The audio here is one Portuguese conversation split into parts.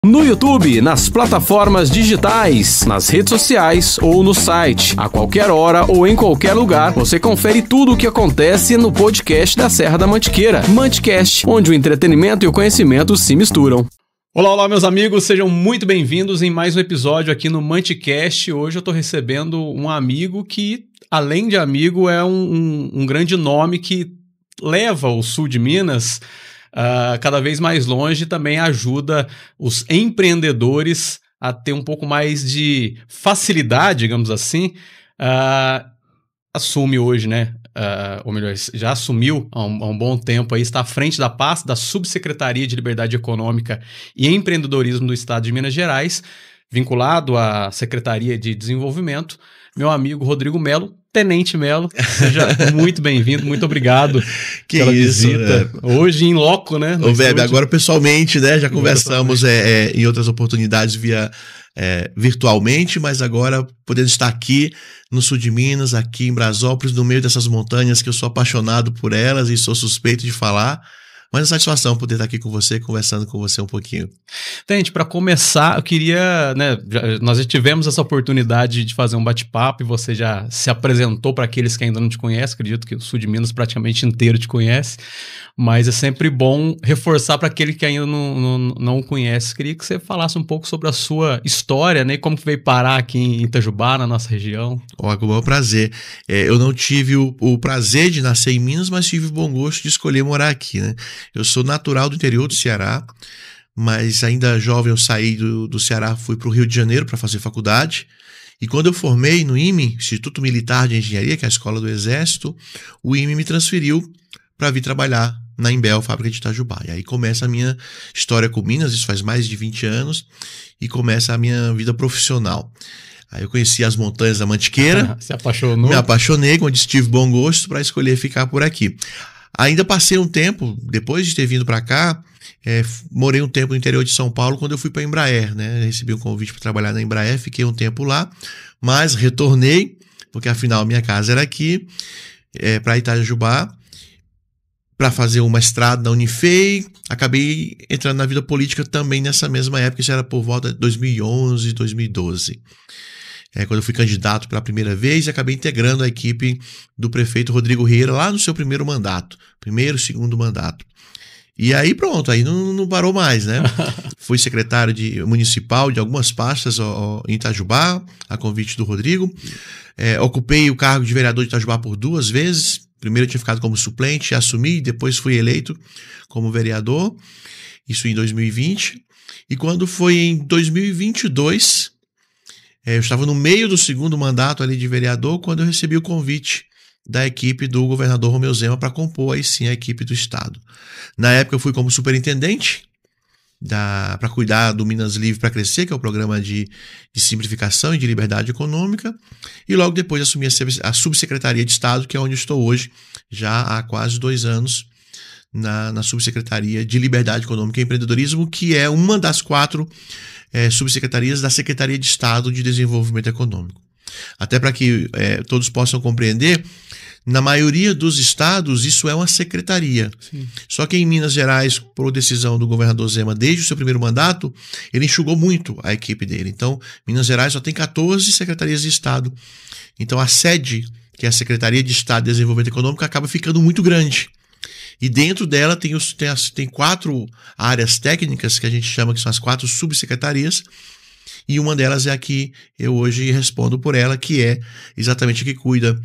No YouTube, nas plataformas digitais, nas redes sociais ou no site. A qualquer hora ou em qualquer lugar, você confere tudo o que acontece no podcast da Serra da Mantiqueira. Manticast, onde o entretenimento e o conhecimento se misturam. Olá, meus amigos, sejam muito bem-vindos em mais um episódio aqui no Manticast. Hoje eu estou recebendo um amigo que, além de amigo, é um grande nome que leva o sul de Minas cada vez mais longe e também ajuda os empreendedores a ter um pouco mais de facilidade, digamos assim. Assume hoje, né? Ou melhor, já assumiu há um bom tempo, aí está à frente da pasta da Subsecretaria de Liberdade Econômica e Empreendedorismo do Estado de Minas Gerais, vinculado à Secretaria de Desenvolvimento, meu amigo Rodrigo Melo, Tenente Melo. Seja muito bem-vindo, muito obrigado pela visita. Hoje em loco, né? Ô, Web, agora pessoalmente, né? Já conversamos em outras oportunidades virtualmente, mas agora podendo estar aqui no sul de Minas, aqui em Brasópolis, no meio dessas montanhas que eu sou apaixonado por elas e sou suspeito de falar. Mas é satisfação poder estar aqui com você, conversando com você um pouquinho. Gente, para começar, eu queria, né, nós já tivemos essa oportunidade de fazer um bate-papo e você já se apresentou para aqueles que ainda não te conhecem, acredito que o sul de Minas praticamente inteiro te conhece, mas é sempre bom reforçar para aquele que ainda não o conhece. Queria que você falasse um pouco sobre a sua história, né, e como que veio parar aqui em Itajubá, na nossa região. Com o maior prazer. Eu não tive o prazer de nascer em Minas, mas tive o bom gosto de escolher morar aqui, né? Eu sou natural do interior do Ceará, mas ainda jovem eu saí do Ceará, fui para o Rio de Janeiro para fazer faculdade. E quando eu formei no IME, Instituto Militar de Engenharia, que é a escola do Exército, o IME me transferiu para vir trabalhar na Imbel, fábrica de Itajubá. E aí começa a minha história com Minas, isso faz mais de 20 anos, e começa a minha vida profissional. Aí eu conheci as montanhas da Mantiqueira. Se apaixonou? Me apaixonei, quando tive bom gosto para escolher ficar por aqui. Ainda passei um tempo, depois de ter vindo para cá, morei um tempo no interior de São Paulo quando eu fui para a Embraer, né? Recebi um convite para trabalhar na Embraer, fiquei um tempo lá, mas retornei, porque afinal minha casa era aqui, para Itajubá, para fazer um mestrado na Unifei. Acabei entrando na vida política também nessa mesma época, isso era por volta de 2011, 2012. Quando eu fui candidato pela primeira vez, acabei integrando a equipe do prefeito Rodrigo Rieira lá no seu primeiro mandato, segundo mandato. E aí pronto, aí não parou mais, né? Fui secretário municipal de algumas pastas em Itajubá, a convite do Rodrigo. Ocupei o cargo de vereador de Itajubá por 2 vezes. Primeiro eu tinha ficado como suplente, assumi, depois fui eleito como vereador, isso em 2020. E quando foi em 2022... eu estava no meio do segundo mandato ali de vereador quando eu recebi o convite da equipe do governador Romeu Zema para compor aí sim a equipe do estado. Na época eu fui como superintendente para cuidar do Minas Livre para Crescer, que é o programa de simplificação e de liberdade econômica, e logo depois assumi a subsecretaria de Estado, que é onde eu estou hoje, já há quase 2 anos, na subsecretaria de Liberdade Econômica e Empreendedorismo, que é uma das 4 subsecretarias da Secretaria de Estado de Desenvolvimento Econômico. Até para que todos possam compreender, na maioria dos estados isso é uma secretaria. Sim. Só que em Minas Gerais, por decisão do governador Zema, desde o seu primeiro mandato, ele enxugou muito a equipe dele. Então, Minas Gerais só tem 14 secretarias de Estado. Então, a sede, que é a Secretaria de Estado de Desenvolvimento Econômico, acaba ficando muito grande. E dentro dela tem 4 áreas técnicas, que a gente chama que são as 4 subsecretarias, e uma delas é a que eu hoje respondo por ela, que é exatamente a que cuida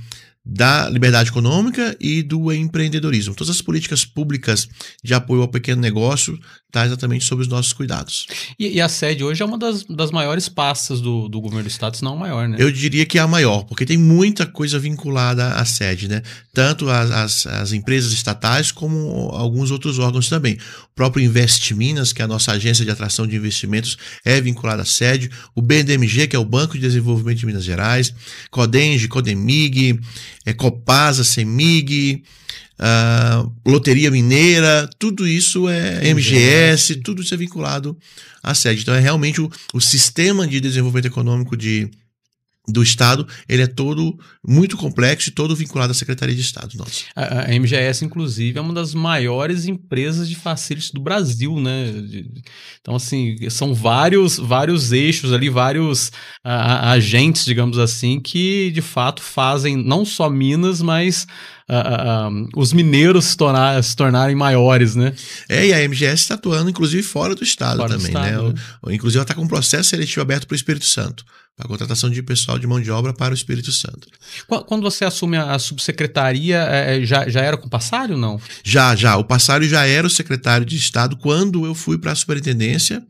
da liberdade econômica e do empreendedorismo. Todas as políticas públicas de apoio ao pequeno negócio está exatamente sob os nossos cuidados. E a sede hoje é uma das maiores pastas do governo do estado, se não a maior, né? Eu diria que é a maior, porque tem muita coisa vinculada à sede, né? Tanto as empresas estatais como alguns outros órgãos também. O próprio Invest Minas, que é a nossa agência de atração de investimentos, é vinculada à sede. O BNDMG, que é o Banco de Desenvolvimento de Minas Gerais. Codenge, Codemig, Copasa, Semig, Loteria Mineira, tudo isso é MGS, tudo isso é vinculado à sede. Então é realmente o sistema de desenvolvimento econômico de do Estado, ele é todo muito complexo e todo vinculado à Secretaria de Estado. Nossa. A MGS, inclusive, é uma das maiores empresas de facilities do Brasil, né? Então, assim, são vários eixos ali, vários agentes, digamos assim, que de fato fazem não só Minas, mas os mineiros se tornarem maiores, né? E a MGS está atuando, inclusive, fora do Estado também, né? Inclusive, ela está com um processo seletivo aberto para o Espírito Santo, para a contratação de pessoal de mão de obra para o Espírito Santo. Quando você assume a subsecretaria, já era com o Passário ou não? Já. O Passário já era o secretário de Estado quando eu fui para a superintendência.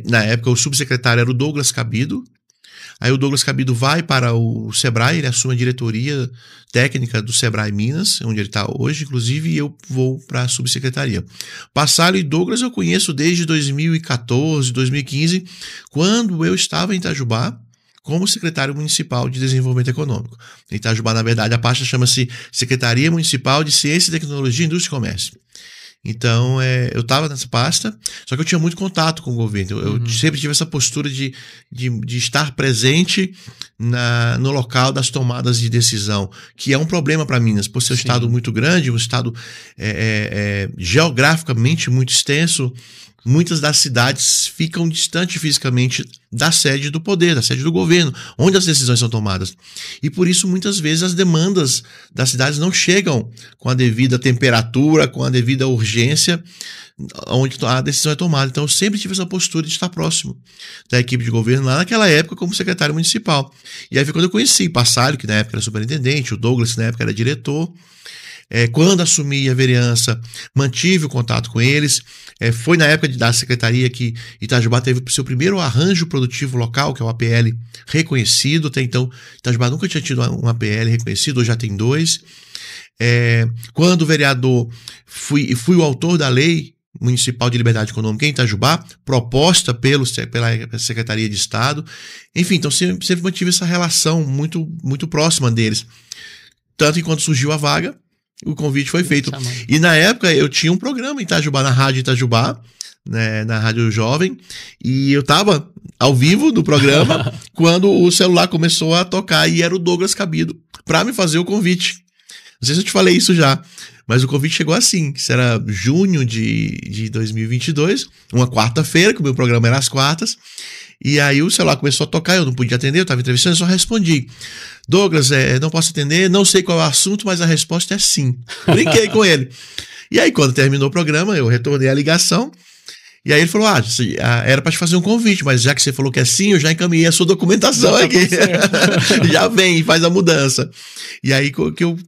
Na época, o subsecretário era o Douglas Cabido. Aí o Douglas Cabido vai para o Sebrae, ele assume a diretoria técnica do Sebrae Minas, onde ele está hoje, inclusive, e eu vou para a subsecretaria. Passário e Douglas eu conheço desde 2014, 2015, quando eu estava em Itajubá como secretário municipal de desenvolvimento econômico. Em Itajubá, na verdade, a pasta chama-se Secretaria Municipal de Ciência, Tecnologia, Indústria e Comércio. Então, eu estava nessa pasta, só que eu tinha muito contato com o governo. Eu sempre tive essa postura de estar presente no local das tomadas de decisão, que é um problema para Minas, por ser um estado muito grande, um estado geograficamente muito extenso. Muitas das cidades ficam distantes fisicamente da sede do poder, da sede do governo, onde as decisões são tomadas. E por isso, muitas vezes, as demandas das cidades não chegam com a devida temperatura, com a devida urgência, onde a decisão é tomada. Então, eu sempre tive essa postura de estar próximo da equipe de governo, lá naquela época, como secretário municipal. E aí foi quando eu conheci Passário, que na época era superintendente, o Douglas, que na época era diretor. Quando assumi a vereança, mantive o contato com eles. Foi na época da secretaria que Itajubá teve o seu primeiro arranjo produtivo local, que é o APL reconhecido. Até então, Itajubá nunca tinha tido um APL reconhecido, hoje já tem 2. Quando vereador, fui o autor da lei municipal de liberdade econômica em Itajubá, proposta pela Secretaria de Estado. Enfim, então sempre mantive essa relação muito, muito próxima deles. Tanto que quando surgiu a vaga, o convite foi feito. E na época eu tinha um programa em Itajubá, na Rádio Itajubá, né, na Rádio Jovem, e eu estava ao vivo no programa quando o celular começou a tocar e era o Douglas Cabido para me fazer o convite. Não sei se eu te falei isso já, mas o convite chegou assim, isso era junho de 2022, uma quarta-feira, que o meu programa era às quartas, e aí o celular começou a tocar, eu não podia atender, eu estava entrevistando, eu só respondi: Douglas, não posso atender, não sei qual é o assunto, mas a resposta é sim. Brinquei com ele. E aí, quando terminou o programa, eu retornei a ligação, e aí ele falou: era para te fazer um convite, mas já que você falou que é sim, eu já encaminhei a sua documentação aqui. Já vem, faz a mudança. E aí que eu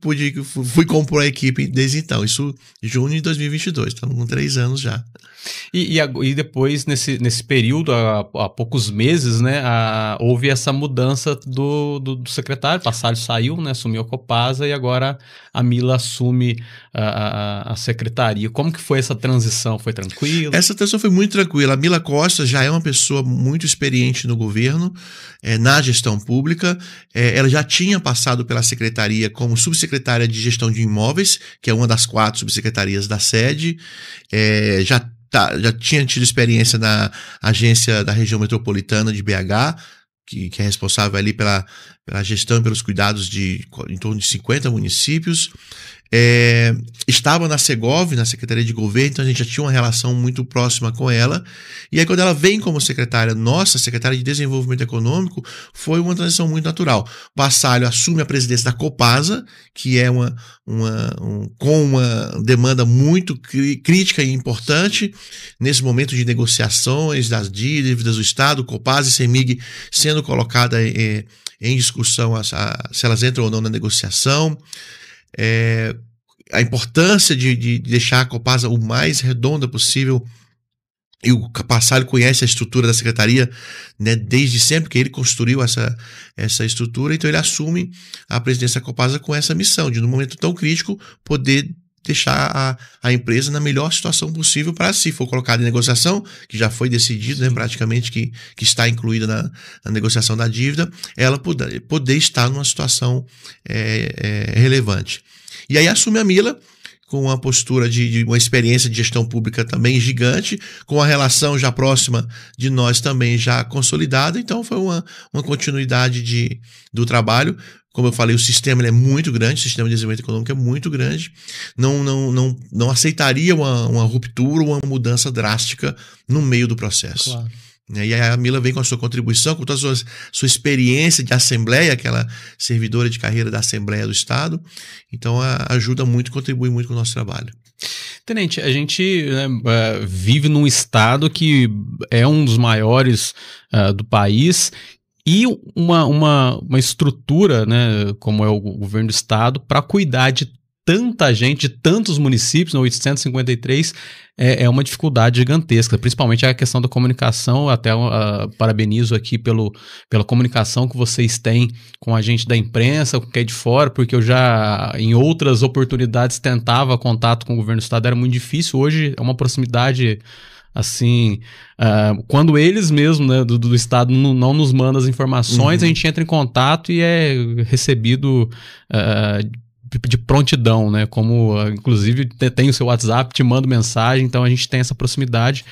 fui compor a equipe desde então, isso junho de 2022, estamos com 3 anos já. E depois, nesse período, há poucos meses, né, houve essa mudança do secretário. Passário saiu, né, assumiu a Copasa, e agora a Mila assume a secretaria. Como que foi essa transição? Foi tranquilo? Essa transição foi muito tranquila. A Mila Costa já é uma pessoa muito experiente no governo, na gestão pública. Ela já tinha passado pela secretaria como subsecretária de gestão de imóveis, que é uma das 4 subsecretarias da sede. Já tinha tido experiência na agência da região metropolitana de BH, que é responsável ali pela gestão e pelos cuidados de em torno de 50 municípios. Estava na Segov, na Secretaria de Governo, então a gente já tinha uma relação muito próxima com ela. E aí, quando ela vem como secretária de Desenvolvimento Econômico, foi uma transição muito natural. Passário assume a presidência da Copasa, que é com uma demanda muito crítica e importante nesse momento de negociações das dívidas do Estado, Copasa e CEMIG sendo colocada em discussão se elas entram ou não na negociação. A importância de deixar a Copasa o mais redonda possível, e o Passário conhece a estrutura da secretaria, né, desde sempre, que ele construiu essa estrutura, então ele assume a presidência da Copasa com essa missão de, num momento tão crítico, poder deixar a empresa na melhor situação possível para, se for colocada em negociação, que já foi decidido, né, praticamente que está incluída na negociação da dívida, ela poder estar numa situação relevante. E aí assume a Mila com uma postura de uma experiência de gestão pública também gigante, com a relação já próxima de nós também já consolidada. Então foi uma continuidade do trabalho. Como eu falei, o sistema ele é muito grande, o sistema de desenvolvimento econômico é muito grande. Não aceitaria uma ruptura, uma mudança drástica no meio do processo. Claro. E aí a Mila vem com a sua contribuição, com toda a sua experiência de assembleia, aquela servidora de carreira da Assembleia do Estado. Então ajuda muito, contribui muito com o nosso trabalho. Tenente, a gente vive num estado que é um dos maiores do país e uma estrutura, né, como é o governo do estado, para cuidar de tanta gente, de tantos municípios, 853, é uma dificuldade gigantesca, principalmente a questão da comunicação. Até parabenizo aqui pela comunicação que vocês têm com a gente da imprensa, com quem é de fora, porque eu já, em outras oportunidades, tentava contato com o governo do estado, era muito difícil. Hoje é uma proximidade, assim, quando eles mesmos, né, do estado não nos mandam as informações, a gente entra em contato e é recebido de prontidão, né? Como, inclusive, tem o seu WhatsApp, te manda mensagem, então a gente tem essa proximidade,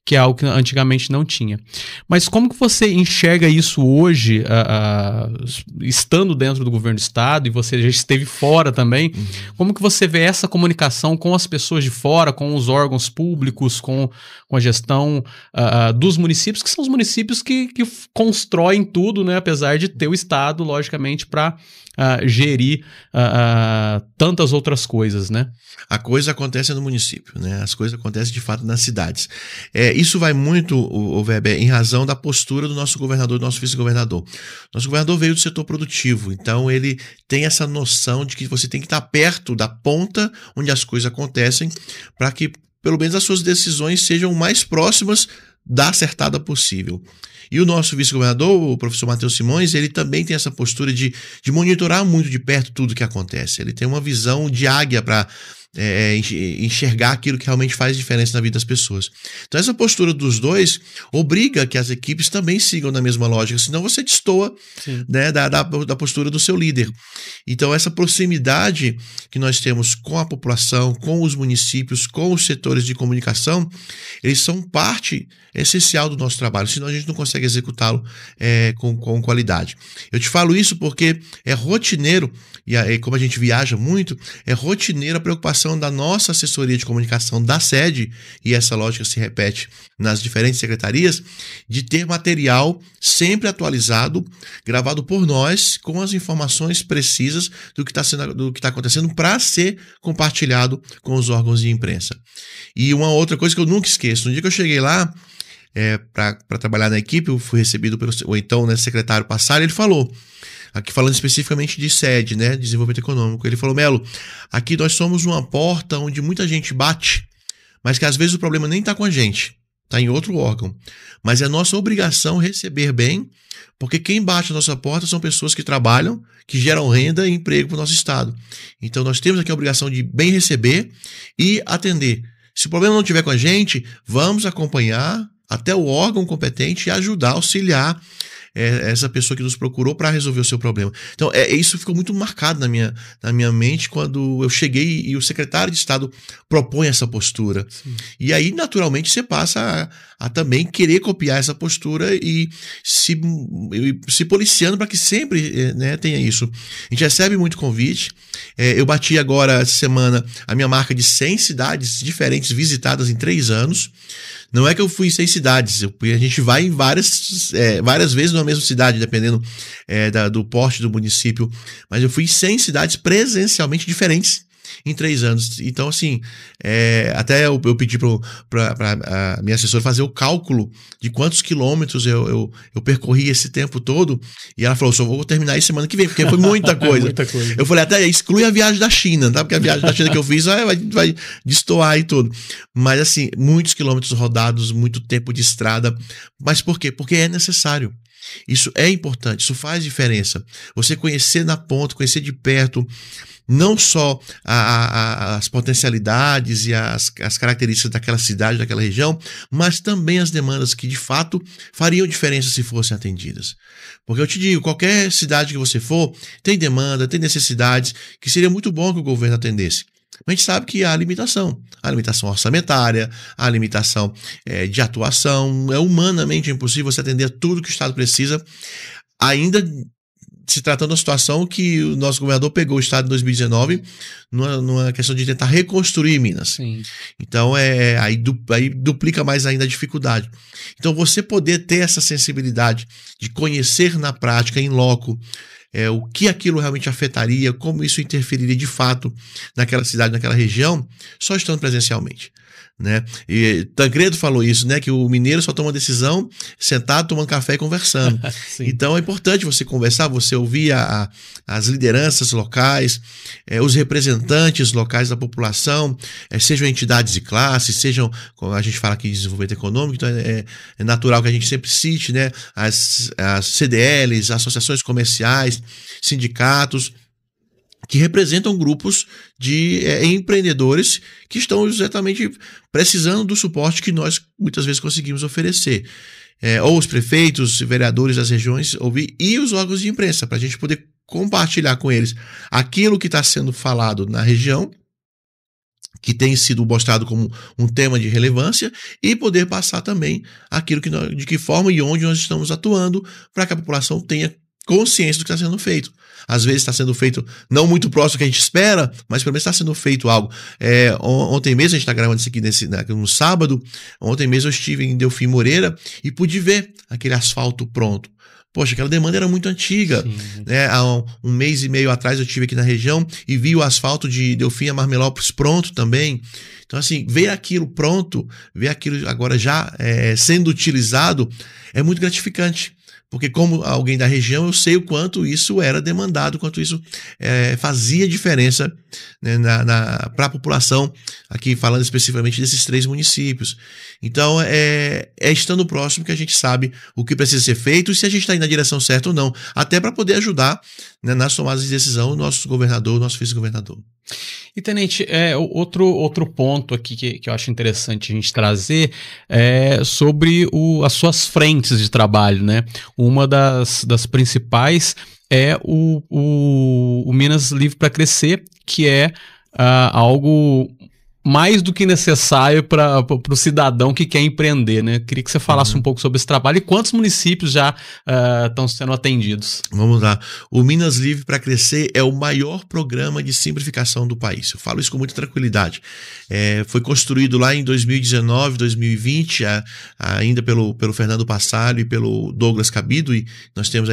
que é algo que antigamente não tinha. Mas como que você enxerga isso hoje, estando dentro do governo do estado, e você já esteve fora também, como que você vê essa comunicação com as pessoas de fora, com os órgãos públicos, com a gestão dos municípios, que são os municípios que constroem tudo, né? Apesar de ter o estado, logicamente, para gerir tantas outras coisas, né? A coisa acontece no município, né? As coisas acontecem de fato nas cidades. Isso vai muito, o Weber, em razão da postura do nosso governador, do nosso vice-governador. Nosso governador veio do setor produtivo, então ele tem essa noção de que você tem que estar perto da ponta onde as coisas acontecem para que, pelo menos, as suas decisões sejam mais próximas da acertada possível. E o nosso vice-governador, o professor Matheus Simões, ele também tem essa postura de monitorar muito de perto tudo que acontece. Ele tem uma visão de águia para enxergar aquilo que realmente faz diferença na vida das pessoas. Então essa postura dos dois obriga que as equipes também sigam na mesma lógica, senão você destoa, né, da postura do seu líder. Então essa proximidade que nós temos com a população, com os municípios, com os setores de comunicação, eles são parte essencial do nosso trabalho, senão a gente não consegue executá-lo com qualidade. Eu te falo isso porque é rotineiro, e como a gente viaja muito, é rotineira a preocupação da nossa assessoria de comunicação da sede, e essa lógica se repete nas diferentes secretarias, de ter material sempre atualizado, gravado por nós, com as informações precisas do que está acontecendo para ser compartilhado com os órgãos de imprensa. E uma outra coisa que eu nunca esqueço, no dia que eu cheguei lá para trabalhar na equipe, eu fui recebido pelo então, né, secretário Passaro, ele falou, aqui falando especificamente de sede, né, desenvolvimento econômico, ele falou: Melo, aqui nós somos uma porta onde muita gente bate, mas que às vezes o problema nem está com a gente, está em outro órgão, mas é nossa obrigação receber bem, porque quem bate a nossa porta são pessoas que trabalham, que geram renda e emprego para o nosso estado. Então nós temos aqui a obrigação de bem receber e atender. Se o problema não estiver com a gente, vamos acompanhar até o órgão competente e ajudar, auxiliar essa pessoa que nos procurou para resolver o seu problema. Então, isso ficou muito marcado na minha mente quando eu cheguei e o secretário de Estado propõe essa postura. Sim. E aí, naturalmente, você passa a também querer copiar essa postura e se policiando para que sempre, né, tenha isso. A gente recebe muito convite. Eu bati agora, essa semana, a minha marca de 100 cidades diferentes visitadas em 3 anos. Não é que eu fui em 100 cidades, a gente vai em várias vezes na mesma cidade, dependendo do porte do município, mas eu fui em 100 cidades presencialmente diferentes em 3 anos. Então, assim, até eu pedi para a minha assessora fazer o cálculo de quantos quilômetros eu percorri esse tempo todo, e ela falou: só vou terminar isso semana que vem, porque foi muita coisa. Muita coisa. Eu falei: até exclui a viagem da China, tá? Porque a viagem da China que eu fiz vai destoar e tudo. Mas, assim, muitos quilômetros rodados, muito tempo de estrada. Mas por quê? Porque é necessário. Isso é importante, isso faz diferença. Você conhecer na ponta, conhecer de perto, não só as potencialidades e as características daquela cidade, daquela região, mas também as demandas que de fato fariam diferença se fossem atendidas. Porque eu te digo, qualquer cidade que você for, tem demanda, tem necessidades, que seria muito bom que o governo atendesse. Mas a gente sabe que há limitação. A limitação orçamentária, a limitação de atuação. É humanamente impossível você atender a tudo que o Estado precisa, ainda se tratando de uma situação que o nosso governador pegou o Estado em 2019 numa questão de tentar reconstruir Minas. Sim. Então, aí duplica mais ainda a dificuldade. Então, você poder ter essa sensibilidade de conhecer na prática, em loco, o que aquilo realmente afetaria, como isso interferiria de fato naquela cidade, naquela região, só estando presencialmente. Né? E Tancredo falou isso, né? Que o mineiro só toma decisão sentado, tomando café e conversando. Então é importante você conversar, você ouvir as lideranças locais, os representantes locais da população, sejam entidades de classe, sejam, como a gente fala aqui de desenvolvimento econômico, então é natural que a gente sempre cite, né? As CDLs, associações comerciais, sindicatos, que representam grupos de empreendedores que estão exatamente precisando do suporte que nós muitas vezes conseguimos oferecer. Ou os prefeitos, vereadores das regiões, ouvir, e os órgãos de imprensa, para a gente poder compartilhar com eles aquilo que está sendo falado na região, que tem sido mostrado como um tema de relevância, e poder passar também aquilo de que forma e onde nós estamos atuando, para que a população tenha consciência do que está sendo feito. Às vezes está sendo feito não muito próximo do que a gente espera, mas pelo menos está sendo feito algo. Ontem mesmo, a gente está gravando isso aqui no sábado, ontem mesmo eu estive em Delfim Moreira e pude ver aquele asfalto pronto. Poxa, aquela demanda era muito antiga. Né? Há um mês e meio atrás eu estive aqui na região e vi o asfalto de Delfim a Marmelópolis pronto também. Então, assim, ver aquilo pronto, ver aquilo agora já sendo utilizado é muito gratificante. Porque como alguém da região, eu sei o quanto isso era demandado, o quanto isso fazia diferença, né, para a população, aqui falando especificamente desses 3 municípios. Então, estando próximo que a gente sabe o que precisa ser feito e se a gente está indo na direção certa ou não, até para poder ajudar, né, nas tomadas de decisão o nosso governador, o nosso vice-governador. E, Tenente, outro ponto aqui que eu acho interessante a gente trazer é sobre as suas frentes de trabalho, né? Uma das principais é o Minas Livre para Crescer, que é algo mais do que necessário para o cidadão que quer empreender, né? Queria que você falasse um pouco sobre esse trabalho e quantos municípios já estão sendo atendidos. Vamos lá. O Minas Livre para Crescer é o maior programa de simplificação do país. Eu falo isso com muita tranquilidade. Foi construído lá em 2019, 2020, ainda pelo Fernando Passalio e pelo Douglas Cabido, e nós temos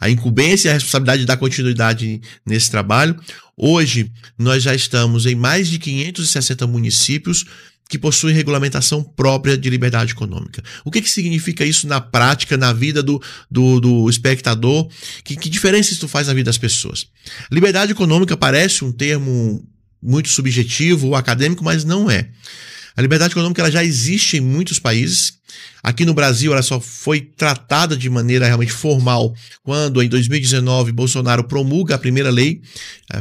a incumbência e a responsabilidade de dar continuidade nesse trabalho. Hoje, nós já estamos em mais de 560 municípios que possuem regulamentação própria de liberdade econômica. O que significa isso na prática, na vida do espectador? Que diferença isso faz na vida das pessoas? Liberdade econômica parece um termo muito subjetivo ou acadêmico, mas não é. A liberdade econômica ela já existe em muitos países. Aqui no Brasil ela só foi tratada de maneira realmente formal quando, em 2019, Bolsonaro promulga a primeira lei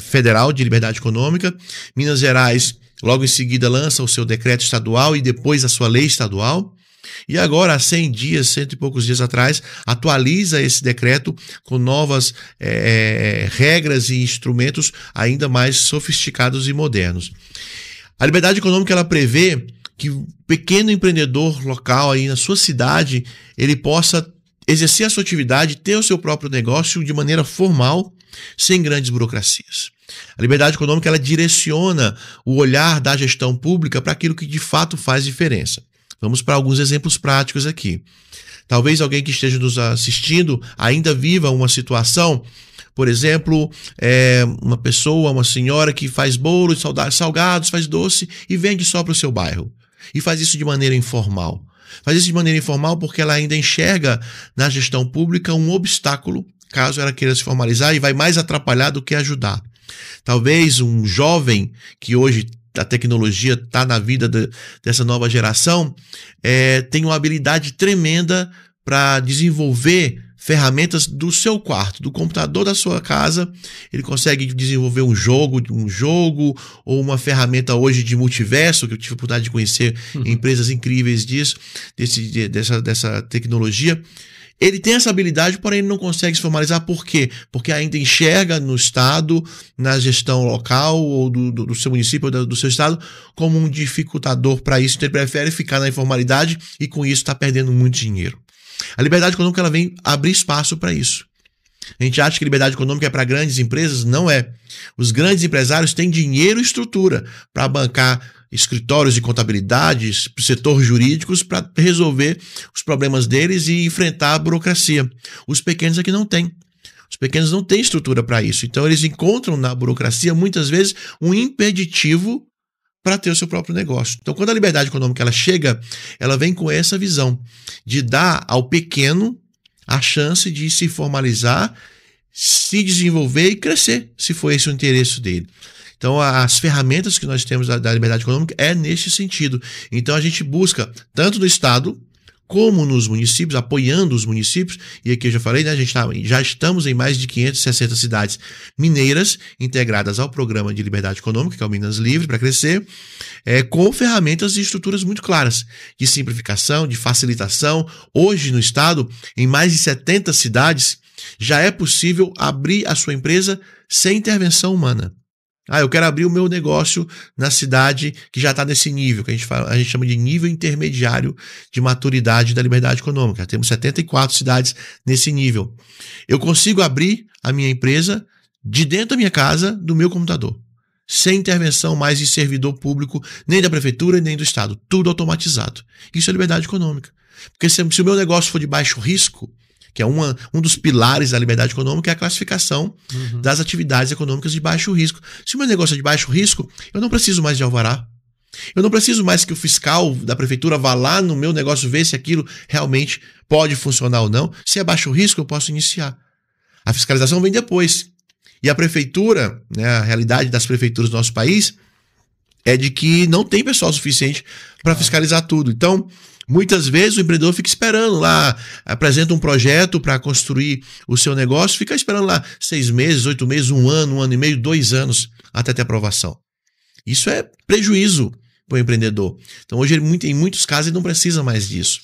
federal de liberdade econômica. Minas Gerais, logo em seguida, lança o seu decreto estadual e depois a sua lei estadual. E agora, há 100 dias, 100 e poucos dias atrás, atualiza esse decreto com novas regras e instrumentos ainda mais sofisticados e modernos. A liberdade econômica ela prevê que o pequeno empreendedor local aí na sua cidade, ele possa exercer a sua atividade, ter o seu próprio negócio de maneira formal, sem grandes burocracias. A liberdade econômica ela direciona o olhar da gestão pública para aquilo que de fato faz diferença. Vamos para alguns exemplos práticos aqui. Talvez alguém que esteja nos assistindo ainda viva uma situação, por exemplo, uma pessoa, uma senhora que faz bolos, salgados, faz doce e vende só para o seu bairro. E faz isso de maneira informal. Faz isso de maneira informal porque ela ainda enxerga na gestão pública um obstáculo, caso ela queira se formalizar, e vai mais atrapalhar do que ajudar. Talvez um jovem que hoje a tecnologia está na vida dessa nova geração, tem uma habilidade tremenda para desenvolver ferramentas do seu quarto, do computador da sua casa. Ele consegue desenvolver um jogo ou uma ferramenta hoje de multiverso, que eu tive a oportunidade de conhecer empresas incríveis dessa tecnologia. Ele tem essa habilidade, porém ele não consegue se formalizar. Por quê? Porque ainda enxerga no Estado, na gestão local ou do seu município ou do seu Estado, como um dificultador para isso. Então ele prefere ficar na informalidade e com isso está perdendo muito dinheiro. A liberdade econômica ela vem abrir espaço para isso. A gente acha que liberdade econômica é para grandes empresas? Não é. Os grandes empresários têm dinheiro e estrutura para bancar escritórios de contabilidade, setor jurídicos, para resolver os problemas deles e enfrentar a burocracia. Os pequenos aqui não têm. Os pequenos não têm estrutura para isso. Então eles encontram na burocracia, muitas vezes, um impeditivo para ter o seu próprio negócio. Então, quando a liberdade econômica ela chega, ela vem com essa visão de dar ao pequeno a chance de se formalizar, se desenvolver e crescer, se for esse o interesse dele. Então, as ferramentas que nós temos da liberdade econômica é neste sentido. Então, a gente busca, tanto no Estado, como nos municípios, apoiando os municípios, e aqui eu já falei, né, já estamos em mais de 560 cidades mineiras integradas ao programa de liberdade econômica, que é o Minas Livre, para crescer, com ferramentas e estruturas muito claras, de simplificação, de facilitação. Hoje, no Estado, em mais de 70 cidades, já é possível abrir a sua empresa sem intervenção humana. Eu quero abrir o meu negócio na cidade que já está nesse nível, que a gente chama de nível intermediário de maturidade da liberdade econômica. Temos 74 cidades nesse nível. Eu consigo abrir a minha empresa de dentro da minha casa, do meu computador, sem intervenção mais de servidor público, nem da prefeitura, nem do Estado. Tudo automatizado. Isso é liberdade econômica. Porque se o meu negócio for de baixo risco, que é um dos pilares da liberdade econômica, é a classificação das atividades econômicas de baixo risco. Se o meu negócio é de baixo risco, eu não preciso mais de alvará. Eu não preciso mais que o fiscal da prefeitura vá lá no meu negócio ver se aquilo realmente pode funcionar ou não. Se é baixo risco, eu posso iniciar. A fiscalização vem depois. E a prefeitura, né, a realidade das prefeituras do nosso país é de que não tem pessoal suficiente para fiscalizar tudo. Então, muitas vezes o empreendedor fica esperando lá, apresenta um projeto para construir o seu negócio, fica esperando lá 6 meses, 8 meses, 1 ano e meio, 2 anos até ter aprovação. Isso é prejuízo para o empreendedor. Então hoje, em muitos casos, ele não precisa mais disso.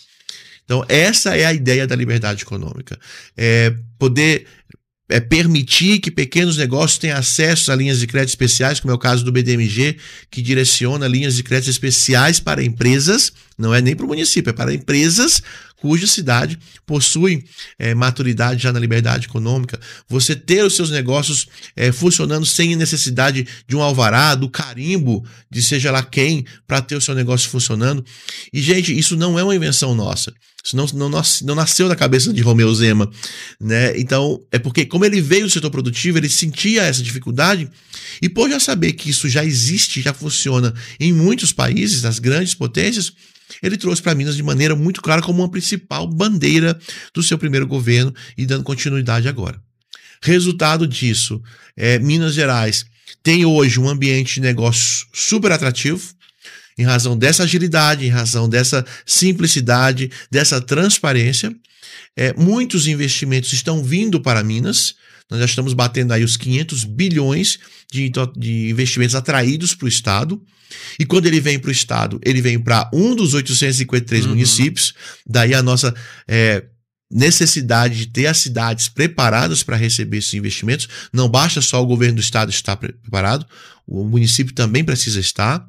Então essa é a ideia da liberdade econômica. Poder permitir que pequenos negócios tenham acesso a linhas de crédito especiais, como é o caso do BDMG, que direciona linhas de crédito especiais para empresas, não é nem para o município, é para empresas cuja cidade possui maturidade já na liberdade econômica. Você ter os seus negócios funcionando sem necessidade de um alvará, do carimbo, de seja lá quem, para ter o seu negócio funcionando. E, gente, isso não é uma invenção nossa. Isso não nasceu da cabeça de Romeu Zema, né? Então, é porque como ele veio do setor produtivo, ele sentia essa dificuldade e por já saber que isso já existe, já funciona em muitos países, nas grandes potências, ele trouxe para Minas de maneira muito clara como uma principal bandeira do seu primeiro governo e dando continuidade agora. Resultado disso, Minas Gerais tem hoje um ambiente de negócios super atrativo, em razão dessa agilidade, em razão dessa simplicidade, dessa transparência. Muitos investimentos estão vindo para Minas. Nós já estamos batendo aí os 500 bilhões de investimentos atraídos para o Estado. E quando ele vem para o Estado, ele vem para um dos 853 municípios. Daí a nossa necessidade de ter as cidades preparadas para receber esses investimentos. Não basta só o governo do Estado estar preparado, o município também precisa estar.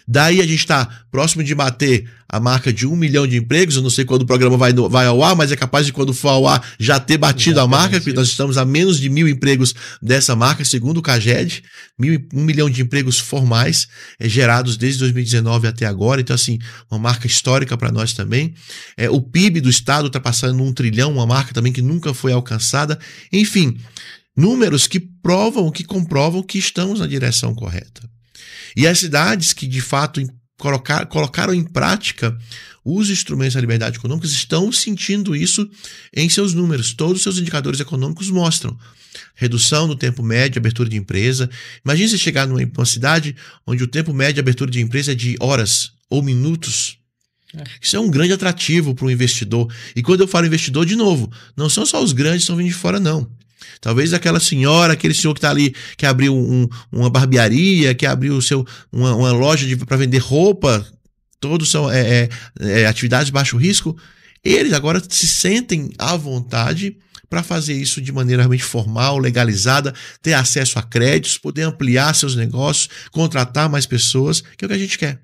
Daí a gente está próximo de bater a marca de 1 milhão de empregos. Eu não sei quando o programa vai ao ar, mas é capaz de quando for ao ar já ter batido a marca, porque nós estamos a menos de 1.000 empregos dessa marca, segundo o CAGED, 1 milhão de empregos formais gerados desde 2019 até agora. Então, assim, uma marca histórica para nós também. O PIB do Estado está passando 1 trilhão, uma marca também que nunca foi alcançada. Enfim, números que comprovam que estamos na direção correta. E as cidades que, de fato, colocaram em prática os instrumentos da liberdade econômica estão sentindo isso em seus números. Todos os seus indicadores econômicos mostram redução no tempo médio de abertura de empresa. Imagine você chegar numa cidade onde o tempo médio de abertura de empresa é de horas ou minutos. Isso é um grande atrativo para o investidor. E quando eu falo investidor, de novo, não são só os grandes que estão vindo de fora, não. Talvez aquela senhora, aquele senhor que está ali, que abriu uma barbearia, que abriu uma loja para vender roupa, todos são atividades de baixo risco. Eles agora se sentem à vontade para fazer isso de maneira realmente formal, legalizada, ter acesso a créditos, poder ampliar seus negócios, contratar mais pessoas, que é o que a gente quer.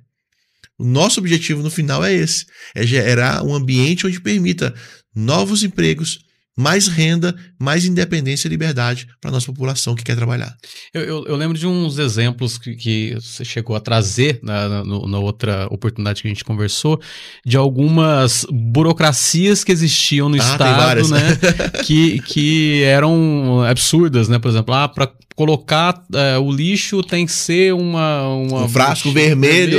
O nosso objetivo no final é esse, é gerar um ambiente onde permita novos empregos, mais renda, mais independência e liberdade para a nossa população que quer trabalhar. Eu lembro de uns exemplos que você chegou a trazer na outra oportunidade que a gente conversou, de algumas burocracias que existiam no Estado, né, que eram absurdas, né? Por exemplo, para colocar o lixo tem que ser um frasco vermelho.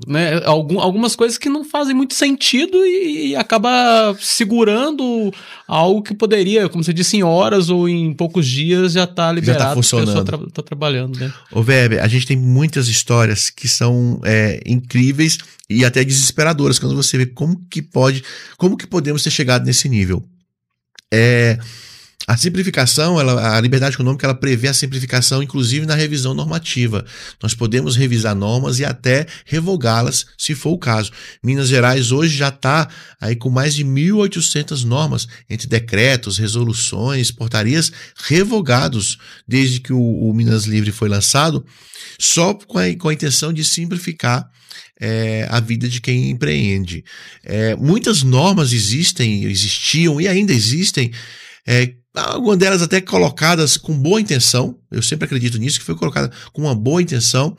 Né? Algumas coisas que não fazem muito sentido e acaba segurando algo que poderia, como você disse, em horas ou em poucos dias já está liberado, já tá funcionando. A pessoa está trabalhando, né? Ô Weber, a gente tem muitas histórias que são incríveis e até desesperadoras quando você vê como que podemos ter chegado nesse nível. A simplificação, a liberdade econômica, ela prevê a simplificação, inclusive na revisão normativa. Nós podemos revisar normas e até revogá-las, se for o caso. Minas Gerais hoje já está aí com mais de 1.800 normas, entre decretos, resoluções, portarias, revogados desde que o Minas Livre foi lançado, só com a intenção de simplificar a vida de quem empreende. Muitas normas existiam e ainda existem, algumas delas até colocadas com boa intenção, eu sempre acredito nisso, que foi colocada com uma boa intenção,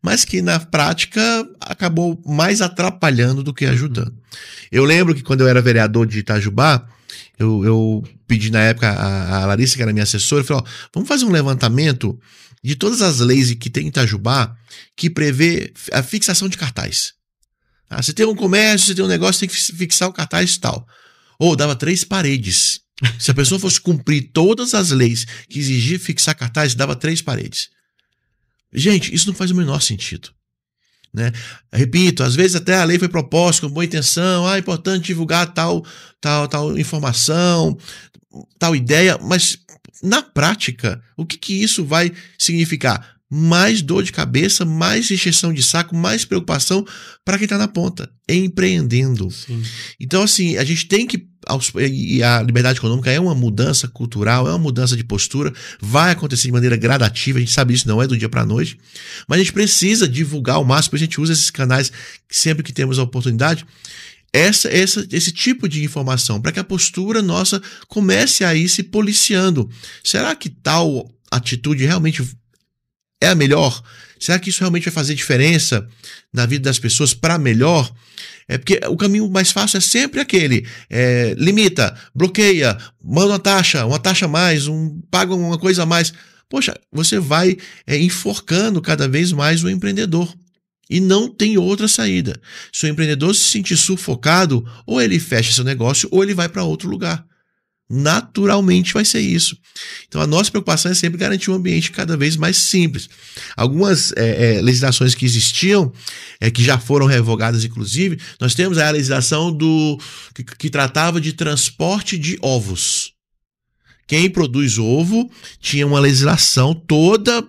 mas que na prática acabou mais atrapalhando do que ajudando. Eu lembro que quando eu era vereador de Itajubá, eu pedi na época a Larissa, que era minha assessora, falou: vamos fazer um levantamento de todas as leis que tem em Itajubá que prevê a fixação de cartaz. Você tem um comércio, você tem um negócio, tem que fixar o cartaz e tal. Ou dava 3 paredes. Se a pessoa fosse cumprir todas as leis que exigiam fixar cartaz, dava 3 paredes. Gente, isso não faz o menor sentido, né? Repito, às vezes até a lei foi proposta com boa intenção, é importante divulgar tal informação, tal ideia, mas na prática, o que isso vai significar? Mais dor de cabeça, mais encheção de saco, mais preocupação para quem está na ponta, empreendendo. Sim. Então, assim, a gente tem que... E a liberdade econômica é uma mudança cultural, é uma mudança de postura, vai acontecer de maneira gradativa, a gente sabe isso, não é do dia para a noite, mas a gente precisa divulgar ao máximo, a gente usa esses canais sempre que temos a oportunidade, esse tipo de informação, para que a postura nossa comece a ir se policiando. Será que tal atitude realmente é a melhor? Será que isso realmente vai fazer diferença na vida das pessoas para melhor? Porque o caminho mais fácil é sempre aquele: limita, bloqueia, manda uma taxa a mais, paga uma coisa a mais. Poxa, você vai enforcando cada vez mais o empreendedor. E não tem outra saída. Se o empreendedor se sentir sufocado, ou ele fecha seu negócio, ou ele vai para outro lugar. Naturalmente vai ser isso. Então a nossa preocupação é sempre garantir um ambiente cada vez mais simples. Algumas legislações que existiam, que já foram revogadas inclusive, nós temos a legislação que tratava de transporte de ovos. Quem produz ovo tinha uma legislação toda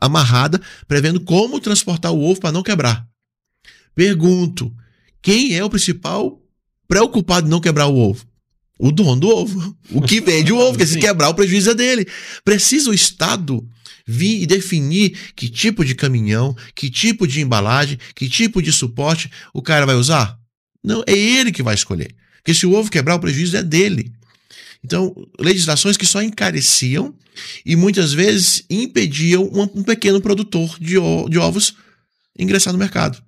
amarrada, prevendo como transportar o ovo para não quebrar. Pergunto, quem é o principal preocupado em não quebrar o ovo? O dono do ovo, o que vende o ovo, porque se quebrar o prejuízo é dele. Precisa o Estado vir e definir que tipo de caminhão, que tipo de embalagem, que tipo de suporte o cara vai usar? Não, é ele que vai escolher. Porque se o ovo quebrar, o prejuízo é dele. Então, legislações que só encareciam e muitas vezes impediam um pequeno produtor de ovos ingressar no mercado.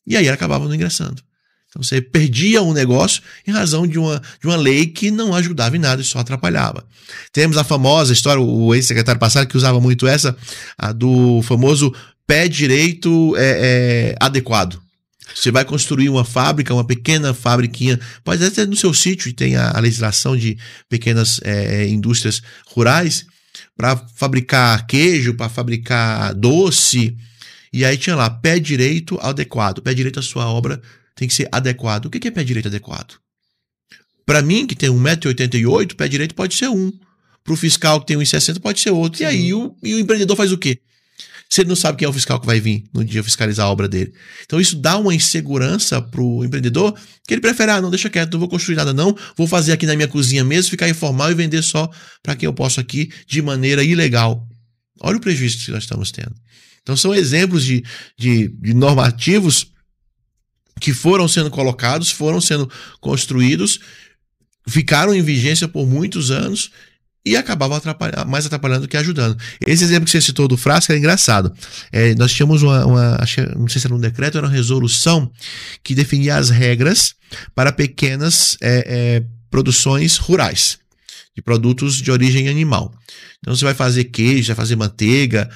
E aí ele acabava não ingressando. Então você perdia um negócio em razão de uma lei que não ajudava em nada e só atrapalhava. Temos a famosa história, o ex-secretário passado que usava muito essa, a do famoso pé direito adequado. Você vai construir uma fábrica, uma pequena fabriquinha, pode até ter no seu sítio, e tem a legislação de pequenas indústrias rurais, para fabricar queijo, para fabricar doce, e aí tinha lá, pé direito adequado, pé direito à sua obra tem que ser adequado. O que é pé direito adequado? Para mim, que tem 1,88 m, pé direito pode ser um. Para o fiscal que tem 1,60 m, pode ser outro. Sim. E aí o empreendedor faz o quê? se ele não sabe quem é o fiscal que vai vir no dia fiscalizar a obra dele? Então isso dá uma insegurança pro empreendedor, que ele prefere, não, deixa quieto, não vou construir nada não, vou fazer aqui na minha cozinha mesmo, ficar informal e vender só para quem eu posso aqui de maneira ilegal. Olha o prejuízo que nós estamos tendo. Então são exemplos de normativos que foram sendo colocados, foram sendo construídos, ficaram em vigência por muitos anos e acabavam mais atrapalhando do que ajudando. Esse exemplo que você citou do frasco é engraçado. Nós tínhamos não sei se era um decreto, era uma resolução que definia as regras para pequenas produções rurais, de produtos de origem animal. Então você vai fazer queijo, vai fazer manteiga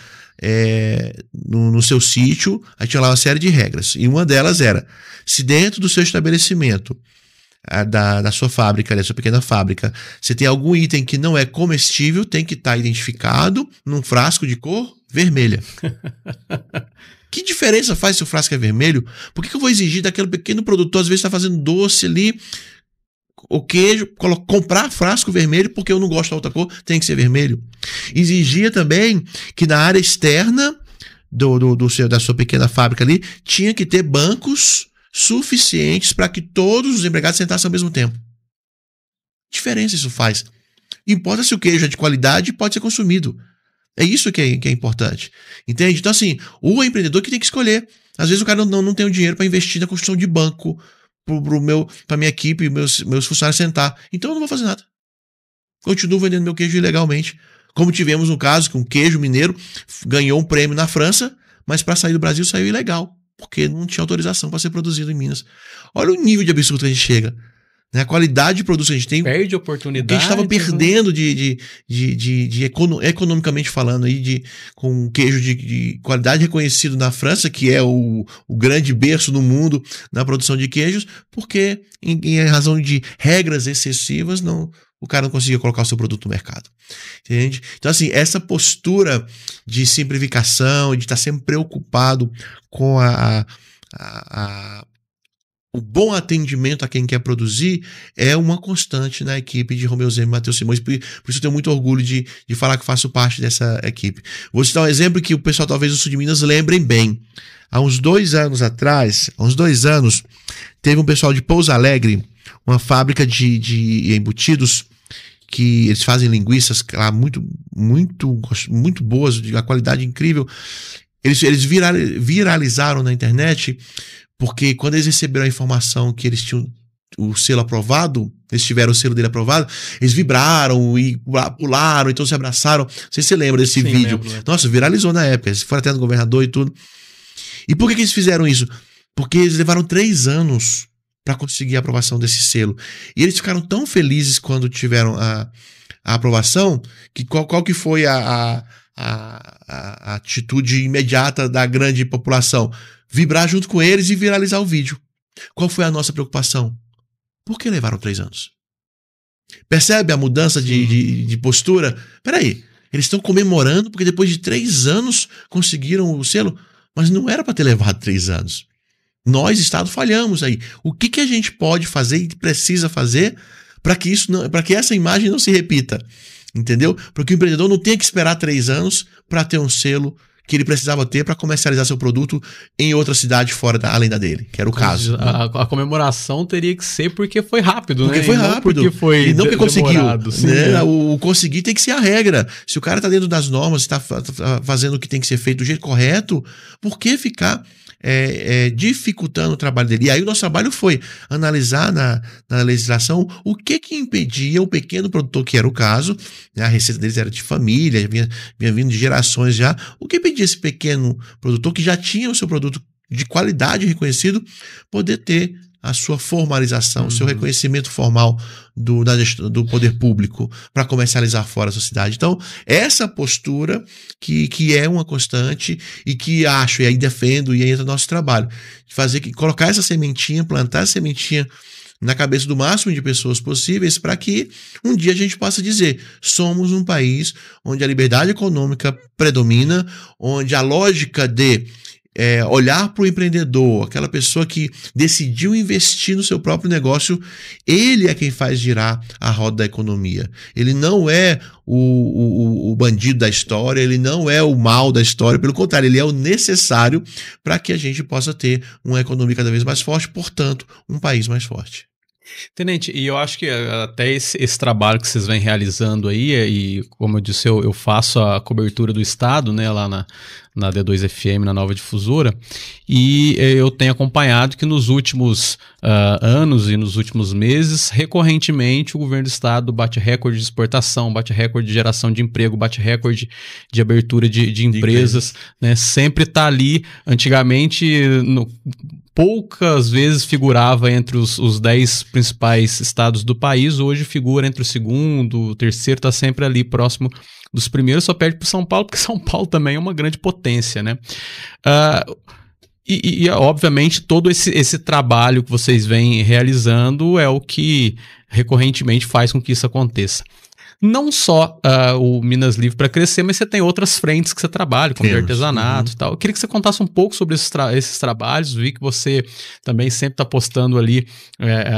no seu sítio, aí tinha lá uma série de regras. E uma delas era, se dentro do seu estabelecimento, da sua fábrica, da sua pequena fábrica, você tem algum item que não é comestível, tem que estar identificado num frasco de cor vermelha. Que diferença faz se o frasco é vermelho? Por que eu vou exigir daquele pequeno produtor, às vezes está fazendo doce ali, o queijo, comprar frasco vermelho porque eu não gosto da outra cor, tem que ser vermelho? Exigia também que na área externa da sua pequena fábrica ali, tinha que ter bancos suficientes para que todos os empregados sentassem ao mesmo tempo. Que diferença isso faz? Importa se o queijo é de qualidade e pode ser consumido. É isso que é importante. Entende? Então, assim, o empreendedor que tem que escolher. Às vezes o cara não tem o dinheiro para investir na construção de banco para minha equipe e meus funcionários sentar. Então eu não vou fazer nada. Continuo vendendo meu queijo ilegalmente. Como tivemos um caso que um queijo mineiro ganhou um prêmio na França, mas para sair do Brasil saiu ilegal, porque não tinha autorização para ser produzido em Minas. Olha o nível de absurdo que a gente chega. A qualidade de produto que a gente tem. Perde oportunidade. Que a gente estava perdendo economicamente falando, aí, com queijo de qualidade reconhecido na França, que é o grande berço no mundo na produção de queijos, porque em razão de regras excessivas, o cara não conseguia colocar o seu produto no mercado. Entende? Então, assim, essa postura de simplificação e de estar sempre preocupado com o bom atendimento a quem quer produzir é uma constante na equipe de Romeu Zema e Matheus Simões. Por isso eu tenho muito orgulho de falar que faço parte dessa equipe. Vou citar um exemplo que o pessoal talvez do sul de Minas lembrem bem. Há uns 2 anos atrás, teve um pessoal de Pouso Alegre, uma fábrica de embutidos, que eles fazem linguiças lá muito, muito, muito boas, de uma qualidade incrível. Eles viralizaram na internet, porque quando eles receberam a informação que eles tinham o selo aprovado, eles tiveram o selo dele aprovado, eles vibraram e pularam, então se abraçaram. Não sei se você lembra desse vídeo. Lembro. Nossa, viralizou na época. Eles foram até no governador e tudo. E por que eles fizeram isso? Porque eles levaram 3 anos para conseguir a aprovação desse selo. E eles ficaram tão felizes quando tiveram a aprovação, que qual que foi a atitude imediata da grande população? Vibrar junto com eles e viralizar o vídeo. Qual foi a nossa preocupação? Por que levaram 3 anos? Percebe a mudança de postura? Peraí, eles estão comemorando porque depois de 3 anos conseguiram o selo, mas não era para ter levado 3 anos. Nós, Estado, falhamos aí. O que a gente pode fazer e precisa fazer para que essa imagem não se repita? Entendeu? Para que o empreendedor não tenha que esperar 3 anos para ter um selo que ele precisava ter para comercializar seu produto em outra cidade além da dele, que era o caso. A comemoração teria que ser porque foi rápido, porque foi rápido. E não porque conseguiu. Né? O conseguir tem que ser a regra. Se o cara está dentro das normas, está fazendo o que tem que ser feito do jeito correto, por que ficar dificultando o trabalho dele? E aí o nosso trabalho foi analisar na legislação o que impedia o pequeno produtor, que era o caso, né? A receita deles era de família, vinha vindo de gerações já. O que impedia esse pequeno produtor, que já tinha o seu produto de qualidade reconhecido, poder ter a sua formalização, o seu reconhecimento formal do poder público para comercializar fora da sociedade? Então, essa postura que é uma constante e que acho, e aí defendo, e aí entra o nosso trabalho, de colocar essa sementinha, plantar essa sementinha na cabeça do máximo de pessoas possíveis, para que um dia a gente possa dizer: somos um país onde a liberdade econômica predomina, onde a lógica de olhar para o empreendedor, aquela pessoa que decidiu investir no seu próprio negócio, ele é quem faz girar a roda da economia. Ele não é o bandido da história, ele não é o mal da história, pelo contrário, ele é o necessário para que a gente possa ter uma economia cada vez mais forte, portanto, um país mais forte. Tenente, e eu acho que até esse trabalho que vocês vêm realizando aí, e como eu disse, eu faço a cobertura do Estado, né, lá na D2FM, na Nova Difusora, e eu tenho acompanhado que nos últimos anos e nos últimos meses, recorrentemente, o governo do Estado bate recorde de exportação, bate recorde de geração de emprego, bate recorde de abertura de empresas, né, sempre está ali. Antigamente, poucas vezes figurava entre os 10 principais estados do país, hoje figura entre o segundo, o terceiro, está sempre ali próximo dos primeiros, só perde para São Paulo, porque São Paulo também é uma grande potência, né? Obviamente, todo esse trabalho que vocês vêm realizando é o que recorrentemente faz com que isso aconteça. Não só o Minas Livre para crescer, mas você tem outras frentes que você trabalha, como de artesanato e tal. Eu queria que você contasse um pouco sobre esses trabalhos. Vi que você também sempre está postando ali